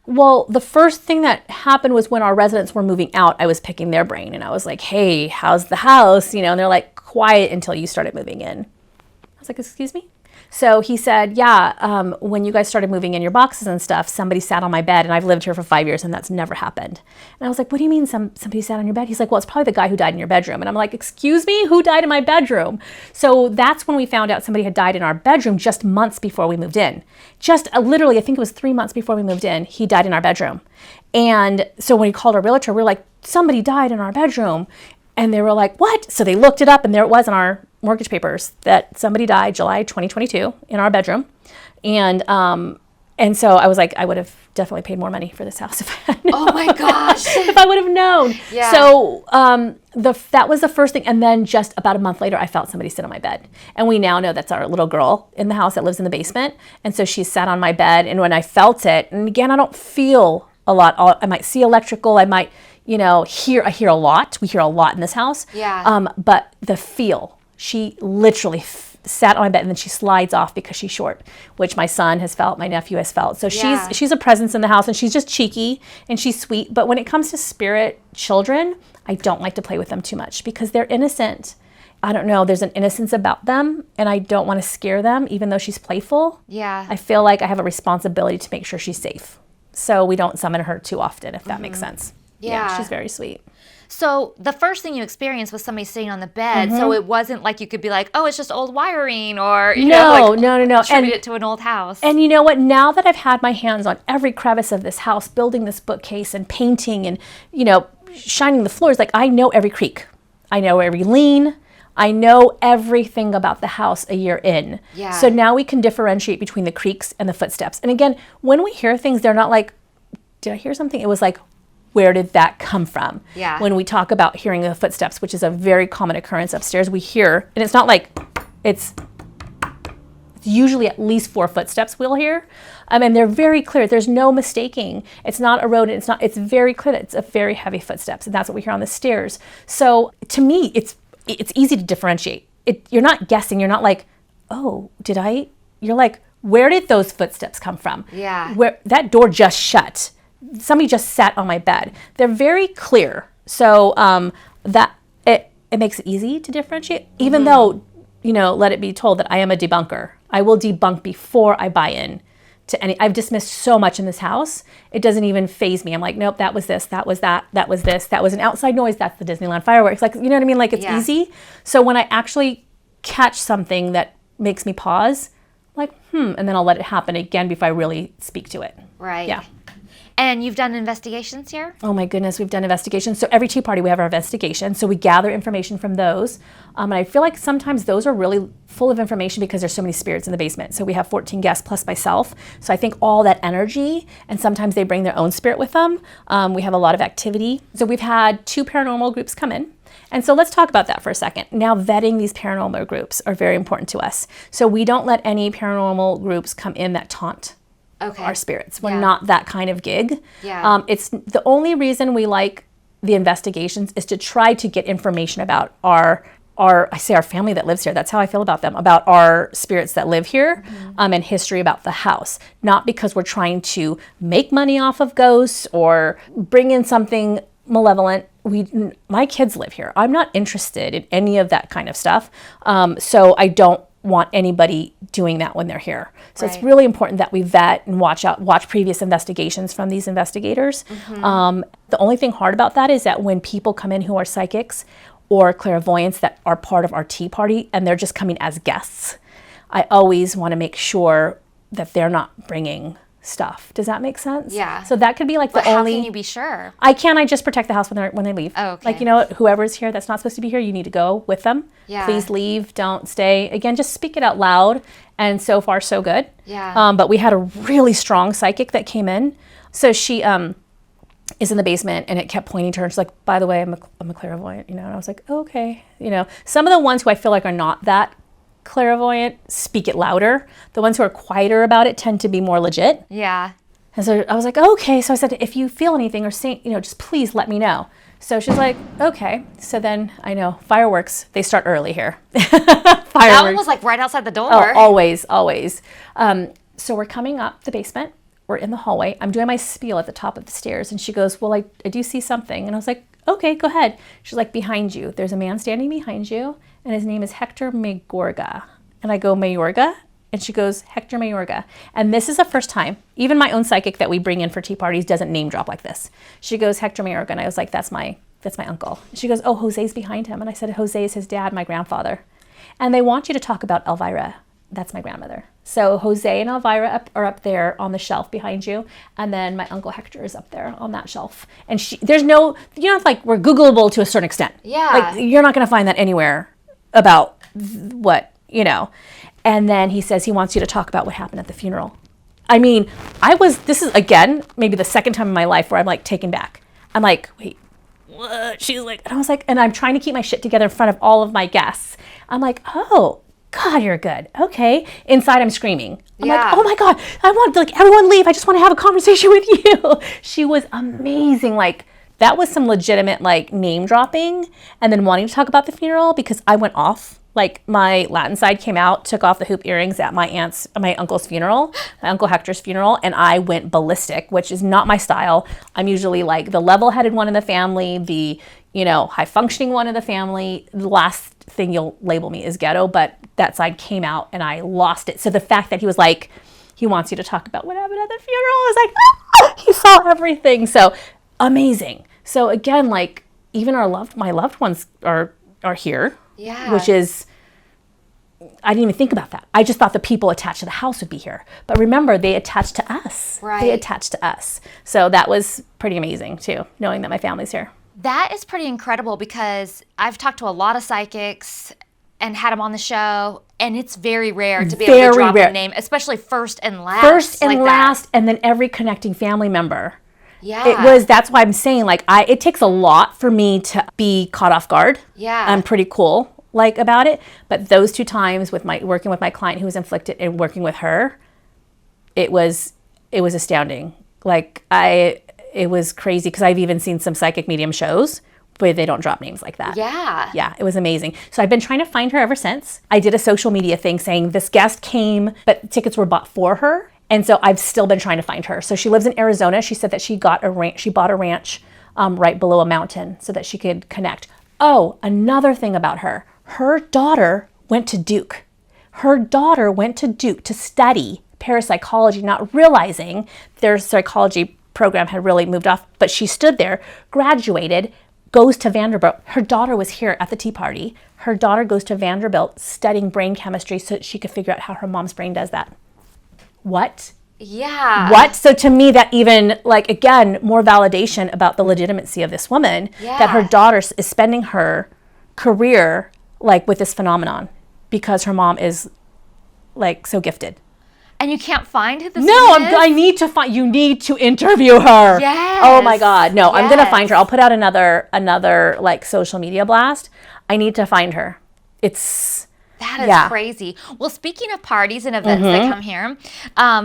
Well, the first thing that happened was when our residents were moving out, I was picking their brain, and I was like, hey, how's the house? You know, and they're like, quiet until you started moving in. I was like, excuse me? So he said, when you guys started moving in your boxes and stuff, somebody sat on my bed, and I've lived here for 5 years, and that's never happened. And I was like, what do you mean somebody sat on your bed? He's like, well, it's probably the guy who died in your bedroom. And I'm like, excuse me, who died in my bedroom? So that's when we found out somebody had died in our bedroom just months before we moved in. Just literally, I think it was 3 months before we moved in, he died in our bedroom. And so when he called our realtor, we were like, somebody died in our bedroom. And they were like, what? So they looked it up, and there it was in our mortgage papers that somebody died July 2022 in our bedroom. And so I was like, I would have definitely paid more money for this house if I had known. Oh my gosh. If I would have known. Yeah. So that was the first thing. And then just about a month later, I felt somebody sit on my bed. And we now know that's our little girl in the house that lives in the basement. And so she sat on my bed. And when I felt it, and again, I don't feel a lot. I might see electrical. I might, I hear a lot. We hear a lot in this house. Yeah. But the feel, she literally sat on my bed, and then she slides off because she's short, which my son has felt, my nephew has felt. So she's a presence in the house, and she's just cheeky and she's sweet. But when it comes to spirit children, I don't like to play with them too much because they're innocent. I don't know, there's an innocence about them, and I don't want to scare them, even though she's playful. Yeah. I feel like I have a responsibility to make sure she's safe. So we don't summon her too often, if that makes sense. Yeah, she's very sweet. So the first thing you experienced was somebody sitting on the bed. So it wasn't like you could be like, oh, it's just old wiring, or no. attribute it to an old house. And you know what? Now that I've had my hands on every crevice of this house, building this bookcase and painting and shining the floors, like I know every creak, I know every lean, I know everything about the house a year in. Yeah. So now we can differentiate between the creaks and the footsteps. And again, when we hear things, they're not like, did I hear something? It was like, where did that come from? Yeah. When we talk about hearing the footsteps, which is a very common occurrence upstairs, we hear, and it's not like, it's usually at least 4 footsteps we'll hear. And they're very clear. There's no mistaking. It's not a rodent. It's very clear that it's a very heavy footsteps, and that's what we hear on the stairs. So to me, it's easy to differentiate. You're not guessing. You're not like, oh, you're like, where did those footsteps come from? Yeah. Where that door just shut. Somebody just sat on my bed. They're very clear. So that it makes it easy to differentiate, even though, let it be told that I am a debunker. I will debunk before I buy in to any. I've dismissed so much in this house. It doesn't even faze me. I'm like, nope, that was this, that was that was this, that was an outside noise, that's the Disneyland fireworks. Like, you know what I mean? Like, it's easy. So when I actually catch something that makes me pause, like, and then I'll let it happen again before I really speak to it. Right. Yeah. And you've done investigations here? Oh my goodness, we've done investigations. So every tea party we have our investigation. So we gather information from those. And I feel like sometimes those are really full of information because there's so many spirits in the basement. So we have 14 guests plus myself. So I think all that energy, and sometimes they bring their own spirit with them. We have a lot of activity. So we've had 2 paranormal groups come in. And so let's talk about that for a second. Now, vetting these paranormal groups are very important to us. So we don't let any paranormal groups come in that taunt our spirits. We're not that kind of gig. Yeah. It's the only reason we like the investigations is to try to get information about our family that lives here. That's how I feel about them, about our spirits that live here, and history about the house. Not because we're trying to make money off of ghosts or bring in something malevolent. My kids live here. I'm not interested in any of that kind of stuff. So I don't want anybody doing that when they're here. So it's really important that we vet and watch previous investigations from these investigators. The only thing hard about that is that when people come in who are psychics or clairvoyants that are part of our tea party and they're just coming as guests, I always want to make sure that they're not bringing stuff. Does that make sense? Yeah. So that could be like How can you be sure? I just protect the house when they leave. Oh, okay. Like, whoever's here that's not supposed to be here, you need to go with them. Yeah. Please leave, don't stay. Again, just speak it out loud. And so far, so good. Yeah. But we had a really strong psychic that came in. So she is in the basement and it kept pointing to her. She's like, by the way, I'm a clairvoyant, and I was like, okay. Some of the ones who I feel like are not that clairvoyant speak it louder. The ones who are quieter about it tend to be more legit. Yeah. And so I was like, okay. So I said, if you feel anything or see, just please let me know. So she's like, okay. So then I know fireworks, they start early here. Fireworks. That one was like right outside the door. Oh, always. So we're coming up the basement. We're in the hallway. I'm doing my spiel at the top of the stairs. And she goes, well, I do see something. And I was like, okay, go ahead. She's like, behind you. There's a man standing behind you. And his name is Hector Mayorga. And I go, Mayorga? And she goes, Hector Mayorga. And this is the first time, even my own psychic that we bring in for tea parties doesn't name drop like this. She goes, Hector Mayorga. And I was like, that's my uncle. She goes, oh, Jose's behind him. And I said, Jose is his dad, my grandfather. And they want you to talk about Elvira. That's my grandmother. So Jose and Elvira are up there on the shelf behind you. And then my uncle Hector is up there on that shelf. And there's no, like we're Googleable to a certain extent. Yeah. Like you're not going to find that anywhere about what, And then he says he wants you to talk about what happened at the funeral. I mean, this is again, maybe the second time in my life where I'm like taken back. I'm like, wait, what? She's like, and I was like, and I'm trying to keep my shit together in front of all of my guests. I'm like, oh, God, you're good. Okay. Inside, I'm screaming. I'm like, oh my God, I want everyone leave. I just want to have a conversation with you. She was amazing. Like, that was some legitimate name dropping and then wanting to talk about the funeral because I went off. Like my Latin side came out, took off the hoop earrings at my uncle's funeral, my Uncle Hector's funeral, and I went ballistic, which is not my style. I'm usually like the level-headed one in the family, the, high-functioning one in the family. The last thing you'll label me is ghetto, but that side came out and I lost it. So the fact that he was like, he wants you to talk about what happened at the funeral, I was like, he saw everything. So amazing. So again, even my loved ones are here. Yeah. Which is, I didn't even think about that. I just thought the people attached to the house would be here. But remember, they attached to us. Right. They attached to us. So that was pretty amazing too, knowing that my family's here. That is pretty incredible because I've talked to a lot of psychics and had them on the show, and it's very rare to be able to drop a name, especially first and last. First and last, and then every connecting family member. Yeah. That's why I'm saying it takes a lot for me to be caught off guard. Yeah. I'm pretty cool about it. But those 2 times working with my client who was inflicted and working with her, it was astounding. It was crazy because I've even seen some psychic medium shows where they don't drop names like that. Yeah. Yeah, it was amazing. So I've been trying to find her ever since. I did a social media thing saying this guest came, but tickets were bought for her. And so I've still been trying to find her. So she lives in Arizona. She said that she bought a ranch right below a mountain so that she could connect. Oh, another thing about her. Her daughter went to Duke. Her daughter went to Duke to study parapsychology, not realizing their psychology program had really moved off. But she stood there, graduated, goes to Vanderbilt. Her daughter was here at the tea party. Her daughter goes to Vanderbilt studying brain chemistry so that she could figure out how her mom's brain does that. What Yeah. What? So to me, that even, like, again, more validation about the legitimacy of this woman, that her daughter is spending her career, like, with this phenomenon because her mom is, like, so gifted. And you can't find who this No, woman is? I need to find, you need to interview her. Yes. Oh my God. No, I'm going to find Yes. her. I'll put out another like social media blast. I need to find her. That is crazy. Well, speaking of parties and events that come here,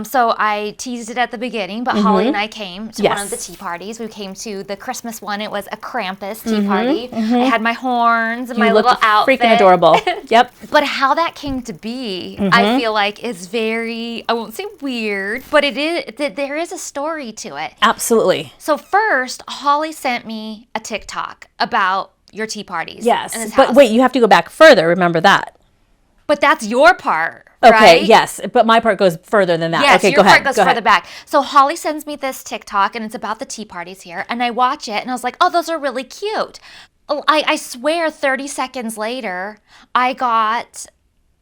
so I teased it at the beginning, but Holly and I came to one of the tea parties. We came to the Christmas one. It was a Krampus tea party. I had my horns and my little outfit. Freaking adorable. Yep. But how that came to be, I feel like is very, I won't say weird, but there is a story to it. Absolutely. So first, Holly sent me a TikTok about your tea parties. Yes. In this But house. wait, you have to go back further. Remember that. But that's your part, Okay, right? yes. But my part goes further than that. Yes, okay, your go ahead. part goes Go further ahead. back. So Holly sends me this TikTok, and it's about the tea parties here, and I watch it, and I was like, oh, those are really cute. I swear 30 seconds later, I got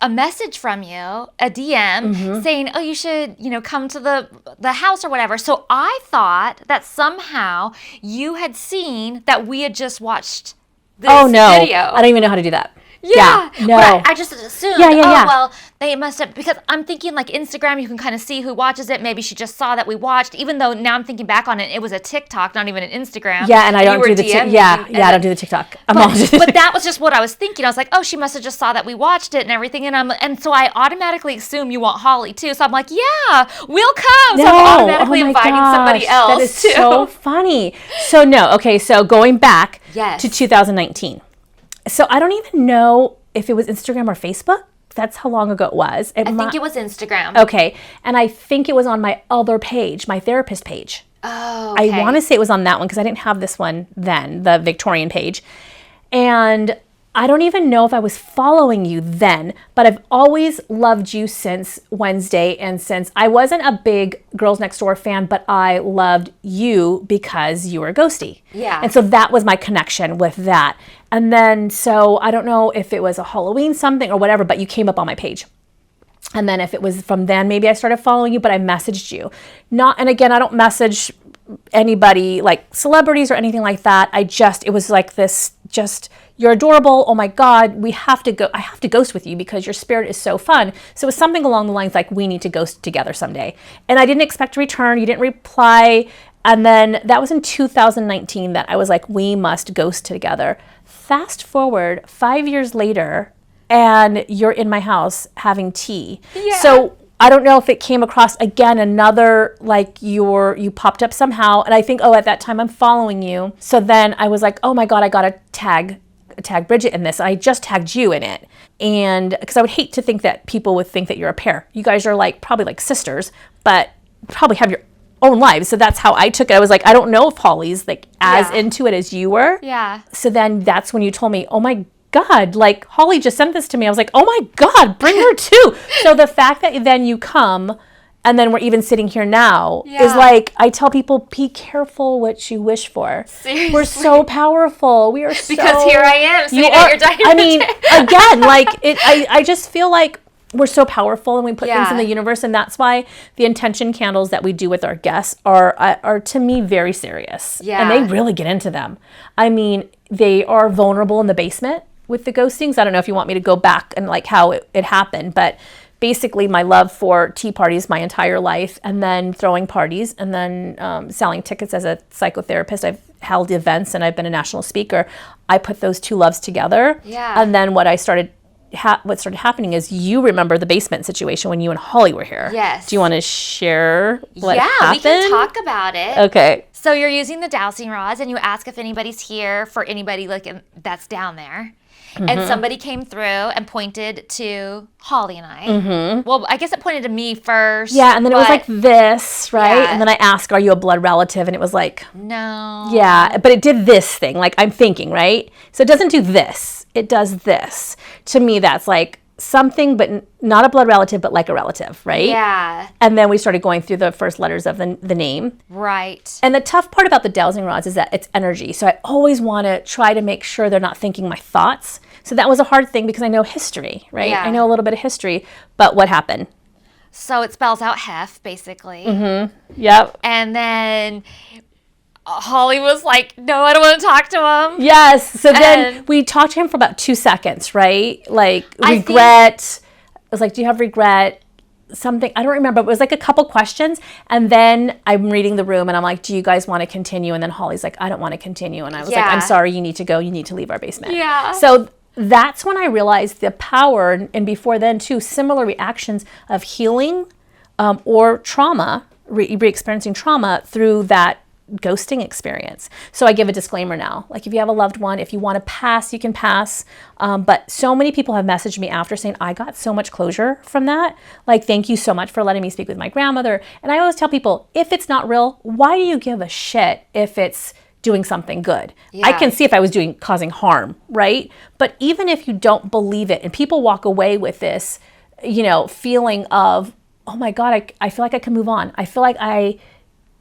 a message from you, a DM, saying, oh, you should, come to the house or whatever. So I thought that somehow you had seen that we had just watched this video. I don't even know how to do that. Yeah. No. But I just assumed, Yeah. well, they must have, because I'm thinking like Instagram, you can kind of see who watches it. Maybe she just saw that we watched, even though now I'm thinking back on it, it was a TikTok, not even an Instagram. Yeah, and I don't you were do the DMing I don't do the TikTok. But that was just what I was thinking. I was like, oh, she must have just saw that we watched it and everything. And so I automatically assume you want Holly too. So I'm like, yeah, we'll come. So I'm automatically inviting somebody else that is too. so funny. So so going back Yes. to 2019. So I don't even know if it was Instagram or Facebook. That's how long ago it was. I think it was Instagram. Okay. And I think it was on my other page, my therapist page. Oh, okay. I want to say it was on that one because I didn't have this one then, the Victorian page. And I don't even know if I was following you then, but I've always loved you since Wednesday. And since I wasn't a big Girls Next Door fan, but I loved you because you were ghosty. Yeah. And so that was my connection with that. And then, so I don't know if it was a Halloween something or whatever, but you came up on my page. And then if it was from then, maybe I started following you, but I messaged you. And again, I don't message anybody like celebrities or anything like that. It was like this, you're adorable. Oh my God, I have to ghost with you because your spirit is so fun. So it was something along the lines like, we need to ghost together someday. And I didn't expect to return. You didn't reply. And then that was in 2019 that I was like, we must ghost together. Fast forward 5 years later, and you're in my house having tea. Yeah. So I don't know if it came across again, another, like you popped up somehow. And I think, at that time I'm following you. So then I was like, oh my God, I got to tag Bridget in this. I just tagged you in it. And because I would hate to think that people would think that you're a pair. You guys are probably like sisters, but probably have your own lives. So that's how I took it. I was like, I don't know if Holly's like as into it as you were. Yeah. So then that's when you told me, oh my God, like Holly just sent this to me. I was like, oh my God, bring her too. So the fact that then you come and then we're even sitting here now is like, I tell people, be careful what you wish for. Seriously. We're so powerful. We are Because here I am sitting at your dining I mean, table. again, I just feel like we're so powerful and we put things in the universe. And that's why the intention candles that we do with our guests are to me very serious. Yeah. And they really get into them. I mean, they are vulnerable in the basement with the ghostings. I don't know if you want me to go back and like how it happened, but basically my love for tea parties my entire life, and then throwing parties, and then selling tickets as a psychotherapist. I've held events and I've been a national speaker. I put those two loves together. Yeah. And then what started happening is, you remember the basement situation when you and Holly were here. Yes. Do you want to share what happened? We can talk about it. Okay. So you're using the dowsing rods, and you ask if anybody's here for anybody that's down there. And somebody came through and pointed to Holly and I. Well, I guess it pointed to me first. Yeah, and then it was like this, right? Yeah. And then I asked, are you a blood relative? And it was like, no. yeah, but it did this thing, like I'm thinking, right? So it doesn't do this. It does this. To me, that's like something, but not a blood relative, but like a relative, right? Yeah. And then we started going through the first letters of the name. Right. And the tough part about the dowsing rods is that it's energy. So I always want to try to make sure they're not thinking my thoughts. So that was a hard thing because I know history, right? Yeah. I know a little bit of history, but what happened? So it spells out HEF, basically. Yep. And then Holly was like, no, I don't want to talk to him. Yes. So then we talked to him for about 2 seconds, right? Like, regret. I was like, do you have regret? Something, I don't remember, but it was like a couple questions. And then I'm reading the room and I'm like, do you guys want to continue? And then Holly's like, I don't want to continue. And I was like, I'm sorry, you need to go. You need to leave our basement. Yeah. So that's when I realized the power, and before then too, similar reactions of healing or trauma, re-experiencing trauma through that ghosting experience. So I give a disclaimer now, like if you have a loved one, if you want to pass, you can pass. But so many people have messaged me after saying, I got so much closure from that. Like, thank you so much for letting me speak with my grandmother. And I always tell people, if it's not real, why do you give a shit if it's doing something good? Yeah. I can see if I was causing harm, right? But even if you don't believe it and people walk away with this, feeling of, oh my God, I feel like I can move on. I feel like I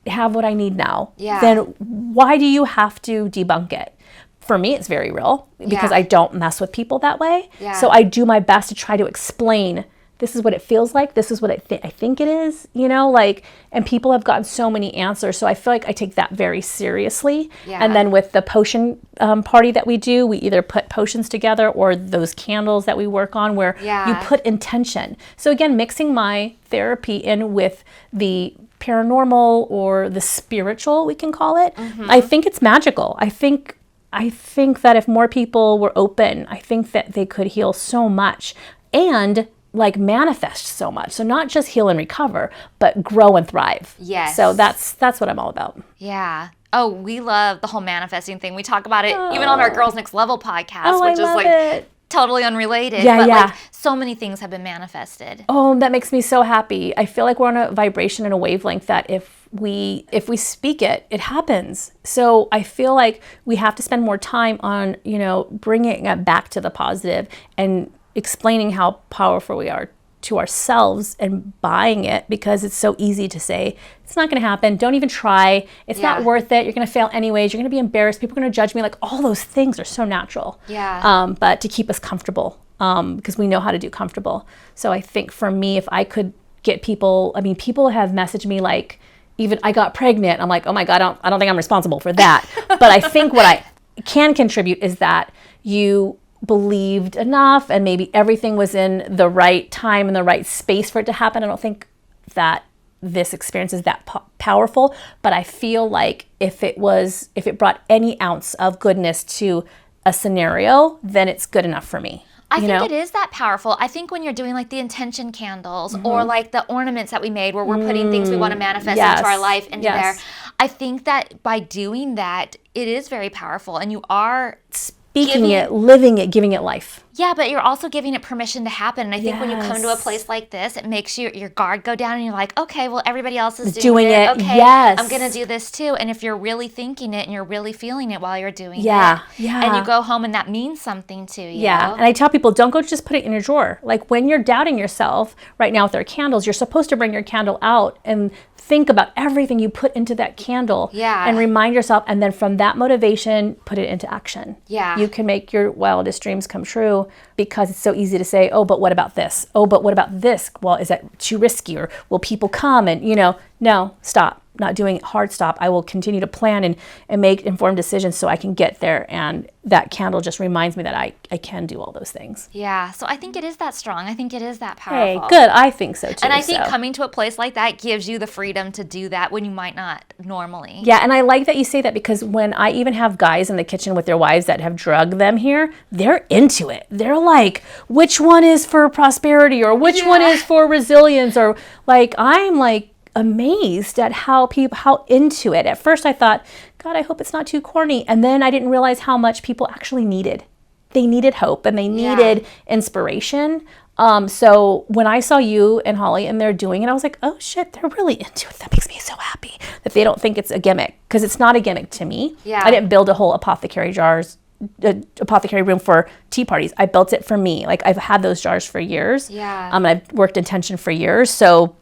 have what I need now. Yeah. Then why do you have to debunk it? For me, it's very real because I don't mess with people that way. Yeah. So I do my best to try to explain, this is what it feels like. This is what I think it is, and people have gotten so many answers. So I feel like I take that very seriously. Yeah. And then with the potion party that we do, we either put potions together or those candles that we work on where you put intention. So again, mixing my therapy in with the paranormal or the spiritual, we can call it. I think it's magical. I think that if more people were open, I think that they could heal so much and manifest so much. So not just heal and recover, but grow and thrive. Yes. So that's what I'm all about. Yeah. Oh, we love the whole manifesting thing. We talk about it even on our Girls Next Level podcast, which is it. Totally unrelated, but so many things have been manifested. Oh, that makes me so happy. I feel like we're on a vibration and a wavelength that if we speak it, it happens. So I feel like we have to spend more time on, bringing it back to the positive and explaining how powerful we are to ourselves and buying it, because it's so easy to say, it's not going to happen. Don't even try. It's not worth it. You're going to fail anyways. You're going to be embarrassed. People are going to judge me. Like, all those things are so natural. Yeah. But to keep us comfortable, because we know how to do comfortable. So I think for me, if I could get people, people have messaged me like, even I got pregnant. I'm like, oh my God, I don't think I'm responsible for that. But I think what I can contribute is that you believed enough and maybe everything was in the right time and the right space for it to happen. I don't think that this experience is that powerful, but I feel like if it brought any ounce of goodness to a scenario, then it's good enough for me. I think it is that powerful. I think when you're doing like the intention candles or like the ornaments that we made where we're putting things we want to manifest into our life into there, I think that by doing that, it is very powerful and you are speaking it, living it, giving it life. Yeah, but you're also giving it permission to happen. And I think when you come to a place like this, it makes your guard go down and you're like, okay, well, everybody else is doing it. Okay, yes. I'm going to do this too. And if you're really thinking it and you're really feeling it while you're doing it, and you go home and that means something to you. Yeah, and I tell people, don't go just put it in your drawer. Like when you're doubting yourself right now with our candles, you're supposed to bring your candle out and think about everything you put into that candle and remind yourself. And then from that motivation, put it into action. Yeah. You can make your wildest dreams come true, because it's so easy to say, oh, but what about this? Oh, but what about this? Well, is that too risky? Or will people come? And, no, stop. Not doing it. Hard stop. I will continue to plan and make informed decisions so I can get there. And that candle just reminds me that I can do all those things. Yeah. So I think it is that strong. I think it is that powerful. Hey, good. I think so too. And I think coming to a place like that gives you the freedom to do that when you might not normally. Yeah. And I like that you say that, because when I even have guys in the kitchen with their wives that have drugged them here, they're into it. They're like, which one is for prosperity or which one is for resilience? Or like, I'm like, amazed at how into it. At first I thought, God, I hope it's not too corny. And then I didn't realize how much people actually needed. They needed hope and they needed inspiration. So when I saw you and Holly and they're doing it, I was like, oh shit, they're really into it. That makes me so happy that they don't think it's a gimmick, because it's not a gimmick to me. Yeah. I didn't build a whole apothecary room for tea parties. I built it for me. Like, I've had those jars for years. Yeah. I've worked intention for years. So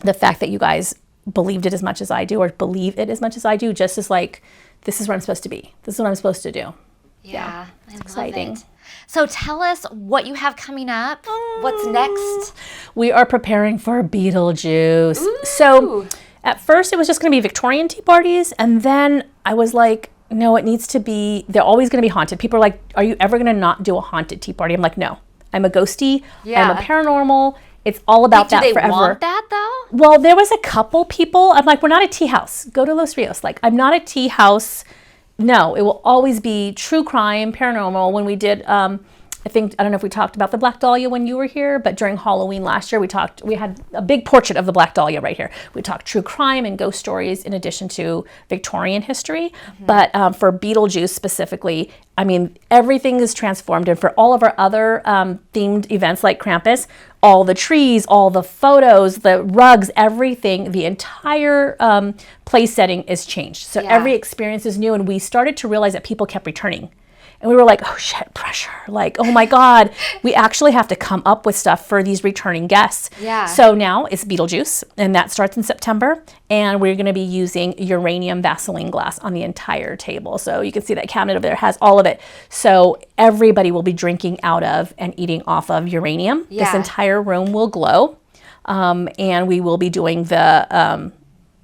the fact that you guys believed it as much as I do, or believe it as much as I do, just as like, this is where I'm supposed to be. This is what I'm supposed to do. Yeah. It's exciting. So tell us what you have coming up. What's next? We are preparing for Beetlejuice. Ooh. So at first it was just going to be Victorian tea parties. And then I was like, no, it needs to be, they're always going to be haunted. People are like, are you ever going to not do a haunted tea party? I'm like, no, I'm a ghosty. Yeah. I'm a paranormal. It's all about that forever. Do they want that though? Well, there was a couple people. I'm like, we're not a tea house. Go to Los Rios. Like, I'm not a tea house. No, it will always be true crime, paranormal. When we did, I don't know if we talked about the Black Dahlia when you were here, but during Halloween last year, we had a big portrait of the Black Dahlia right here. We talked true crime and ghost stories in addition to Victorian history. But for Beetlejuice specifically, I mean, everything is transformed. And for all of our other themed events like Krampus, all the trees, all the photos, the rugs, everything, the entire place setting is changed. So every experience is new. And we started to realize that people kept returning. And we were like, oh shit, pressure. Like, oh my God, we actually have to come up with stuff for these returning guests. Yeah. So now it's Beetlejuice, and that starts in September. And we're going to be using uranium Vaseline glass on the entire table. So you can see that cabinet over there has all of it. So everybody will be drinking out of and eating off of uranium. Yeah. This entire room will glow. And we will be doing the...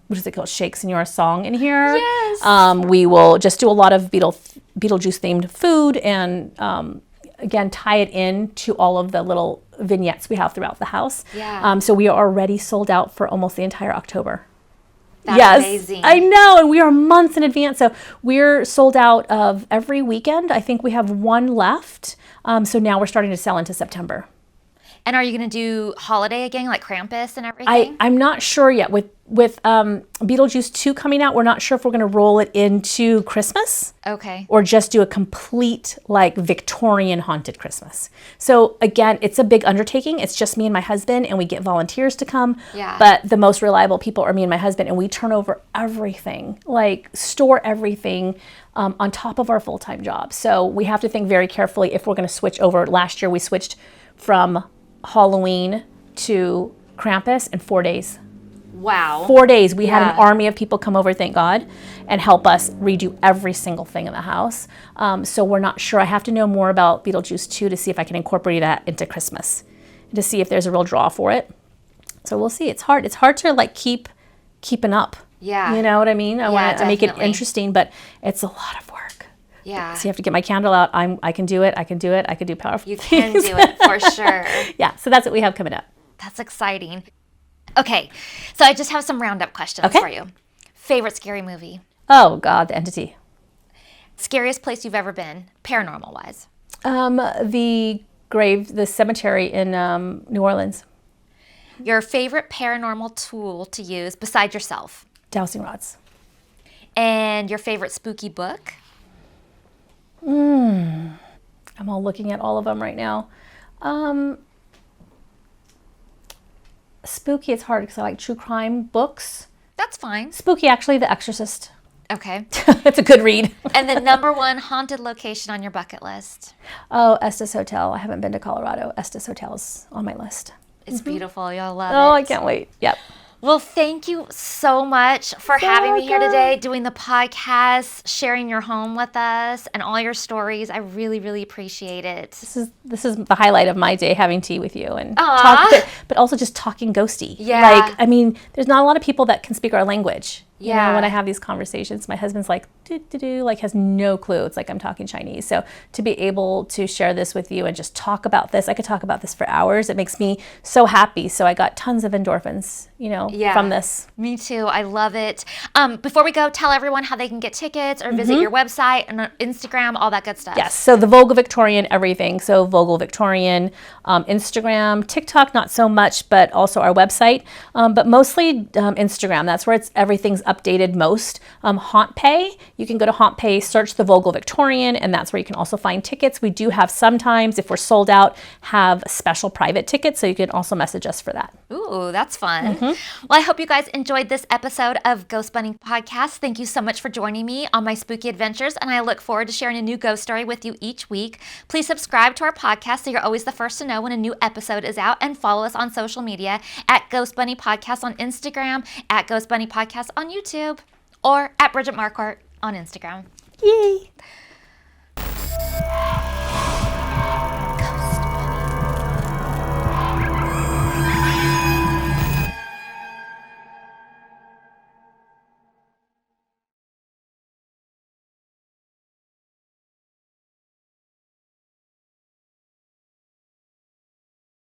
what is it called? Shake Senora song in here. Yes. We will just do a lot of Beetlejuice themed food and again tie it in to all of the little vignettes we have throughout the house. Yeah. So we are already sold out for almost the entire October. That's amazing. I know, and we are months in advance. So we're sold out of every weekend. I think we have one left. So now we're starting to sell into September. And are you going to do holiday again, like Krampus and everything? I'm not sure yet. With Beetlejuice 2 coming out, we're not sure if we're going to roll it into Christmas. Okay. Or just do a complete, like, Victorian haunted Christmas. So, again, it's a big undertaking. It's just me and my husband, and we get volunteers to come. Yeah. But the most reliable people are me and my husband, and we turn over everything, like, store everything on top of our full-time job. So we have to think very carefully if we're going to switch over. Last year, we switched from Halloween to Krampus in 4 days. Wow. 4 days. We had an army of people come over, thank God, and help us redo every single thing in the house. So we're not sure. I have to know more about Beetlejuice 2 to see if I can incorporate that into Christmas, to see if there's a real draw for it. So we'll see. It's hard. It's hard to like keeping up. Yeah. You know what I mean? I want to make it definitely. interesting, but it's a lot of work. Yeah. So you have to get my candle out. I can do it. I can do it. I can do powerful You can do it for sure. Yeah. So that's what we have coming up. That's exciting. Okay. So I just have some roundup questions for you. Favorite scary movie? Oh God, The Entity. Scariest place you've ever been, paranormal wise? The cemetery in New Orleans. Your favorite paranormal tool to use besides yourself? Dowsing rods. And your favorite spooky book? I'm all looking at all of them right now. Spooky, it's hard because I like true crime books. That's fine. Spooky, actually, The Exorcist. Okay. It's a good read. And the number one haunted location on your bucket list? Oh, Estes Hotel. I haven't been to Colorado. Estes Hotel's on my list. It's beautiful. You'll love it. Oh, I can't wait. Yep. Well, thank you so much for having me here today, doing the podcast, sharing your home with us, and all your stories. I really, really appreciate it. This is the highlight of my day, having tea with you and but also just talking ghosty. Yeah. Like, I mean, there's not a lot of people that can speak our language. You Yeah. know, when I have these conversations, my husband's like, like has no clue. It's like I'm talking Chinese. So to be able to share this with you and just talk about this, I could talk about this for hours. It makes me so happy. So I got tons of endorphins, from this. Me too. I love it. Before we go, tell everyone how they can get tickets or visit your website and Instagram, all that good stuff. Yes. So the Vogel Victorian, everything. So Vogel Victorian, Instagram, TikTok, not so much, but also our website. But mostly Instagram. That's where everything's updated most. HauntPay. You can go to HauntPay, search the Vogel Victorian, and that's where you can also find tickets. We do have sometimes, if we're sold out, have special private tickets, so you can also message us for that. Ooh, that's fun. Well, I hope you guys enjoyed this episode of Ghost Bunny Podcast. Thank you so much for joining me on my spooky adventures, and I look forward to sharing a new ghost story with you each week. Please subscribe to our podcast so you're always the first to know when a new episode is out, and follow us on social media at Ghost Bunny Podcast on Instagram, at Ghost Bunny Podcast on YouTube, or at Bridget Marquardt on Instagram. Yay!